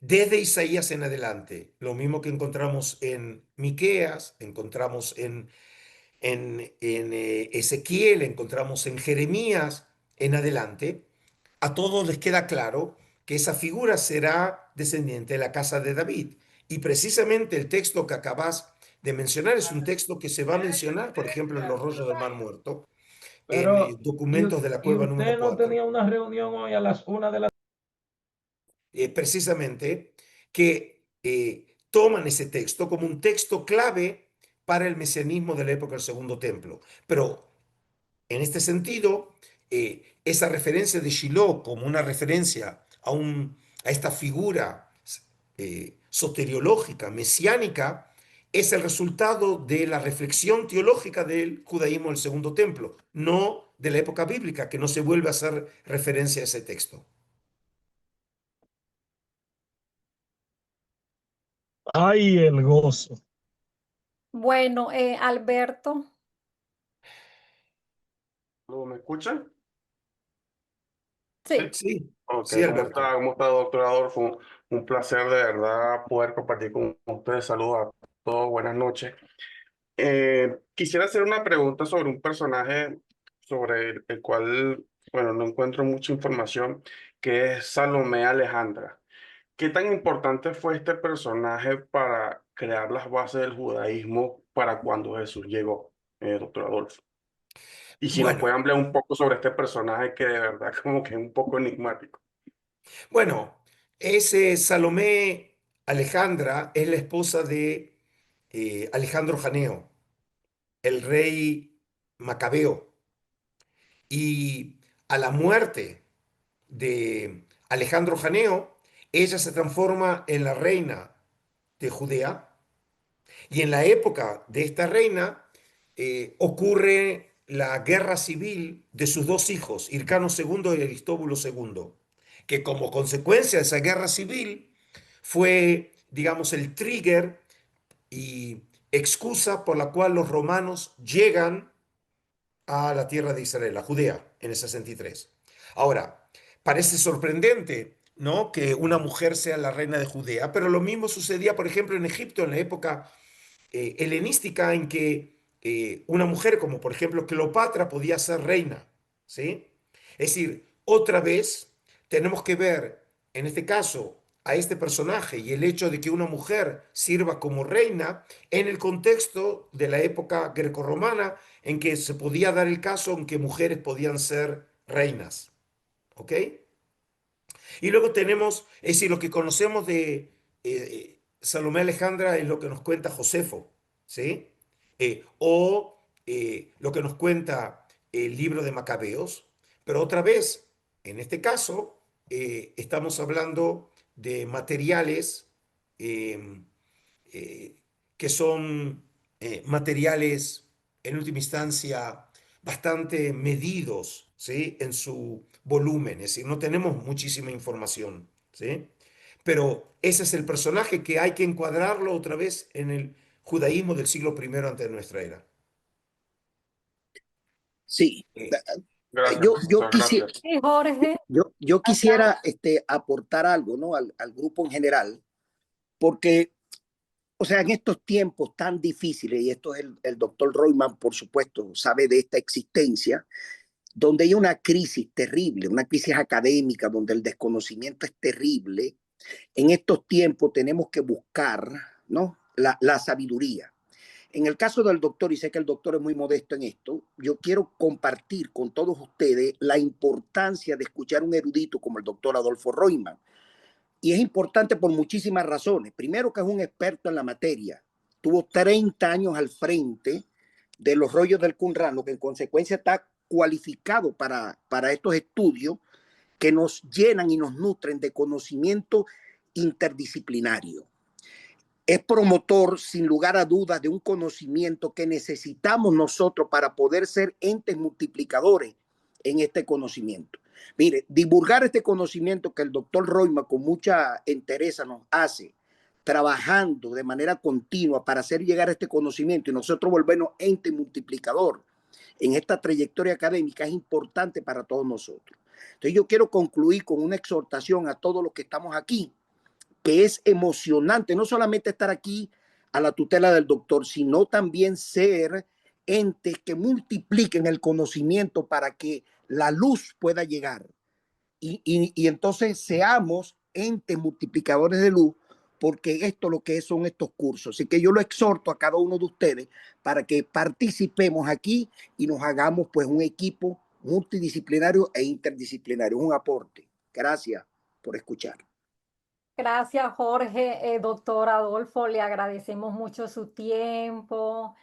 Desde Isaías en adelante, lo mismo que encontramos en Miqueas, encontramos en Ezequiel, encontramos en Jeremías en adelante, a todos les queda claro que esa figura será descendiente de la casa de David. Y precisamente el texto que acabas de mencionar es un texto que se va a mencionar, por ejemplo, en los rollos del Mar Muerto, en Pero, documentos de la y cueva número usted no 4, tenía una reunión hoy a las 1 de la... precisamente, que toman ese texto como un texto clave para el mesianismo de la época del Segundo Templo. Pero en este sentido, esa referencia de Shiloh como una referencia a esta figura soteriológica, mesiánica, es el resultado de la reflexión teológica del judaísmo del Segundo Templo, no de la época bíblica, que no se vuelve a hacer referencia a ese texto. Ay, el gozo. Bueno, Alberto, ¿No me escuchan? Sí. Sí, Ok, sí, Alberto. cómo está, doctor Adolfo? Un placer de verdad poder compartir con ustedes. Saludos a todos, buenas noches. Quisiera hacer una pregunta sobre un personaje sobre el cual, bueno, no encuentro mucha información, que es Salomé Alejandra. ¿Qué tan importante fue este personaje para crear las bases del judaísmo para cuando Jesús llegó, doctor Adolfo? Y si nos puede Bueno, hablar un poco sobre este personaje que de verdad como que es un poco enigmático. bueno, ese Salomé Alejandra es la esposa de Alejandro Janeo, el rey macabeo. Y a la muerte de Alejandro Janeo, ella se transforma en la reina de Judea. Y en la época de esta reina ocurre la guerra civil de sus dos hijos, Hircano II y Aristóbulo II, que como consecuencia de esa guerra civil fue, digamos, el trigger y excusa por la cual los romanos llegan a la tierra de Israel, a Judea, en el 63. Ahora, parece sorprendente, ¿no?, que una mujer sea la reina de Judea, pero lo mismo sucedía, por ejemplo, en Egipto en la época helenística en que una mujer como por ejemplo Cleopatra podía ser reina, ¿sí? Es decir, otra vez tenemos que ver en este caso a este personaje y el hecho de que una mujer sirva como reina en el contexto de la época grecorromana en que se podía dar el caso en que mujeres podían ser reinas, ¿ok? Y luego tenemos, es decir, lo que conocemos de Salomé Alejandra es lo que nos cuenta Josefo, ¿sí? O lo que nos cuenta el libro de Macabeos, pero otra vez, en este caso, estamos hablando de materiales eh, eh, que son materiales, en última instancia, bastante medidos, ¿sí?, en su volumen, es decir, no tenemos muchísima información, ¿sí? Pero ese es el personaje que hay que encuadrarlo otra vez en el judaísmo del siglo I antes de nuestra era. Sí, Eh, Gracias, yo profesor, quisiera, gracias. Sí, Jorge. yo quisiera aportar algo, ¿no? Al grupo en general, porque, o sea, en estos tiempos tan difíciles, y esto es el doctor Royman, por supuesto, sabe de esta existencia, donde hay una crisis terrible, una crisis académica, donde el desconocimiento es terrible. En estos tiempos tenemos que buscar, ¿no?, la sabiduría. En el caso del doctor, y sé que el doctor es muy modesto en esto, yo quiero compartir con todos ustedes la importancia de escuchar un erudito como el doctor Adolfo Royman. Y es importante por muchísimas razones. Primero, que es un experto en la materia. Tuvo 30 años al frente de los rollos del Qumran, lo que en consecuencia está cualificado para estos estudios que nos llenan y nos nutren de conocimiento interdisciplinario. Es promotor, sin lugar a dudas, de un conocimiento que necesitamos nosotros para poder ser entes multiplicadores en este conocimiento. Mire, divulgar este conocimiento que el doctor Royman con mucha entereza nos hace, trabajando de manera continua para hacer llegar este conocimiento y nosotros volvernos ente multiplicador en esta trayectoria académica, es importante para todos nosotros. Entonces yo quiero concluir con una exhortación a todos los que estamos aquí, que es emocionante, no solamente estar aquí a la tutela del doctor, sino también ser entes que multipliquen el conocimiento para que la luz pueda llegar. Y entonces seamos entes multiplicadores de luz, porque esto lo que es son estos cursos. Así que yo lo exhorto a cada uno de ustedes para que participemos aquí y nos hagamos pues un equipo multidisciplinario e interdisciplinario, un aporte. Gracias por escuchar. Gracias, Jorge. Doctor Adolfo, le agradecemos mucho su tiempo,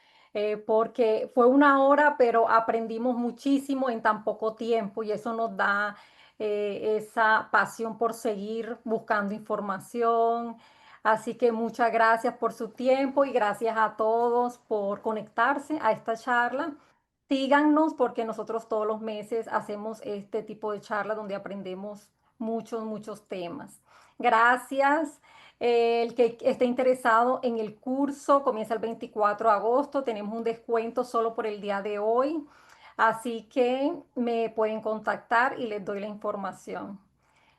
porque fue una hora, pero aprendimos muchísimo en tan poco tiempo y eso nos da esa pasión por seguir buscando información. Así que muchas gracias por su tiempo y gracias a todos por conectarse a esta charla. Síganos porque nosotros todos los meses hacemos este tipo de charla donde aprendemos muchos temas. Gracias. El que esté interesado en el curso comienza el 24 de agosto. Tenemos un descuento solo por el día de hoy. Así que me pueden contactar y les doy la información.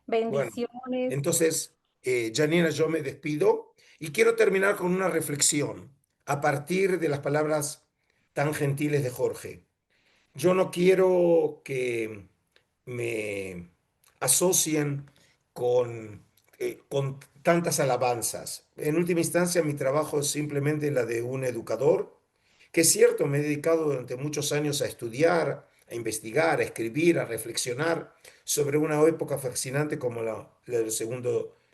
Bueno, Bendiciones. entonces, Janina, yo me despido y quiero terminar con una reflexión a partir de las palabras tan gentiles de Jorge. Yo no quiero que me asocien con tantas alabanzas. En última instancia, mi trabajo es simplemente la de un educador, que es cierto, me he dedicado durante muchos años a estudiar, a investigar, a escribir, a reflexionar sobre una época fascinante como la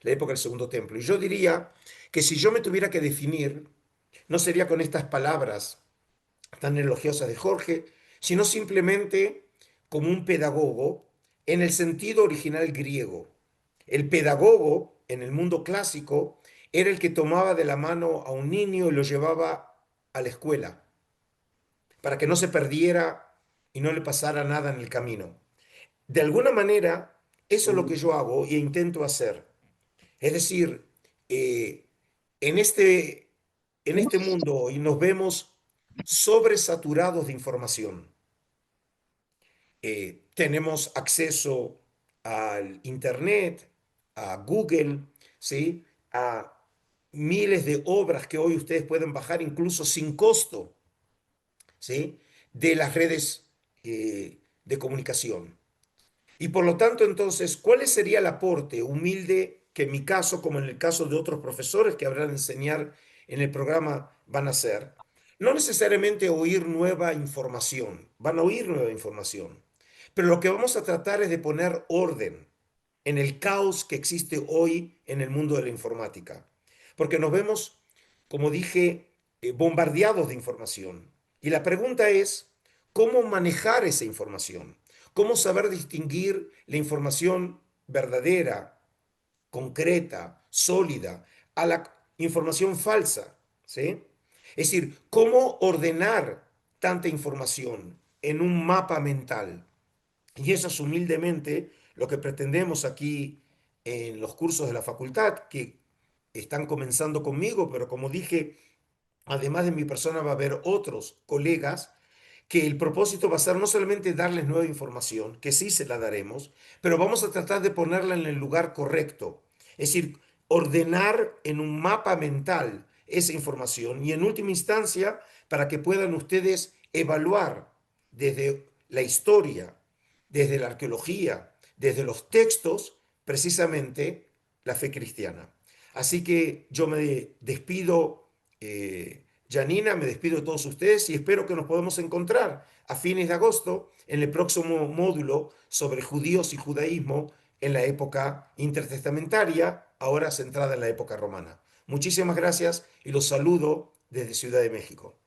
época del Segundo Templo. Y yo diría que si yo me tuviera que definir, no sería con estas palabras tan elogiosas de Jorge, sino simplemente como un pedagogo en el sentido original griego. El pedagogo en el mundo clásico era el que tomaba de la mano a un niño y lo llevaba a la escuela para que no se perdiera y no le pasara nada en el camino. De alguna manera, eso es lo que yo hago e intento hacer. Es decir, en en este mundo hoy nos vemos sobresaturados de información. Tenemos acceso al Internet, a Google, ¿sí? A miles de obras que hoy ustedes pueden bajar incluso sin costo, ¿sí? De las redes de comunicación. Y por lo tanto, entonces, ¿cuál sería el aporte humilde que en mi caso, como en el caso de otros profesores que habrán de enseñar en el programa, van a hacer? No necesariamente oír nueva información, van a oír nueva información, pero lo que vamos a tratar es de poner orden en el caos que existe hoy en el mundo de la informática, porque nos vemos, como dije, bombardeados de información. Y la pregunta es, ¿cómo manejar esa información? ¿Cómo saber distinguir la información verdadera, concreta, sólida, a la información falsa? ¿Sí? Es decir, ¿cómo ordenar tanta información en un mapa mental? Y eso es humildemente lo que pretendemos aquí en los cursos de la facultad, que están comenzando conmigo, pero como dije, además de mi persona va a haber otros colegas que el propósito va a ser no solamente darles nueva información, que sí se la daremos, pero vamos a tratar de ponerla en el lugar correcto. Es decir, ordenar en un mapa mental esa información y en última instancia para que puedan ustedes evaluar desde la historia, desde la arqueología, desde los textos, precisamente la fe cristiana. Así que yo me despido, Janina, me despido de todos ustedes y espero que nos podamos encontrar a fines de agosto en el próximo módulo sobre judíos y judaísmo en la época intertestamentaria, ahora centrada en la época romana. Muchísimas gracias y los saludo desde Ciudad de México.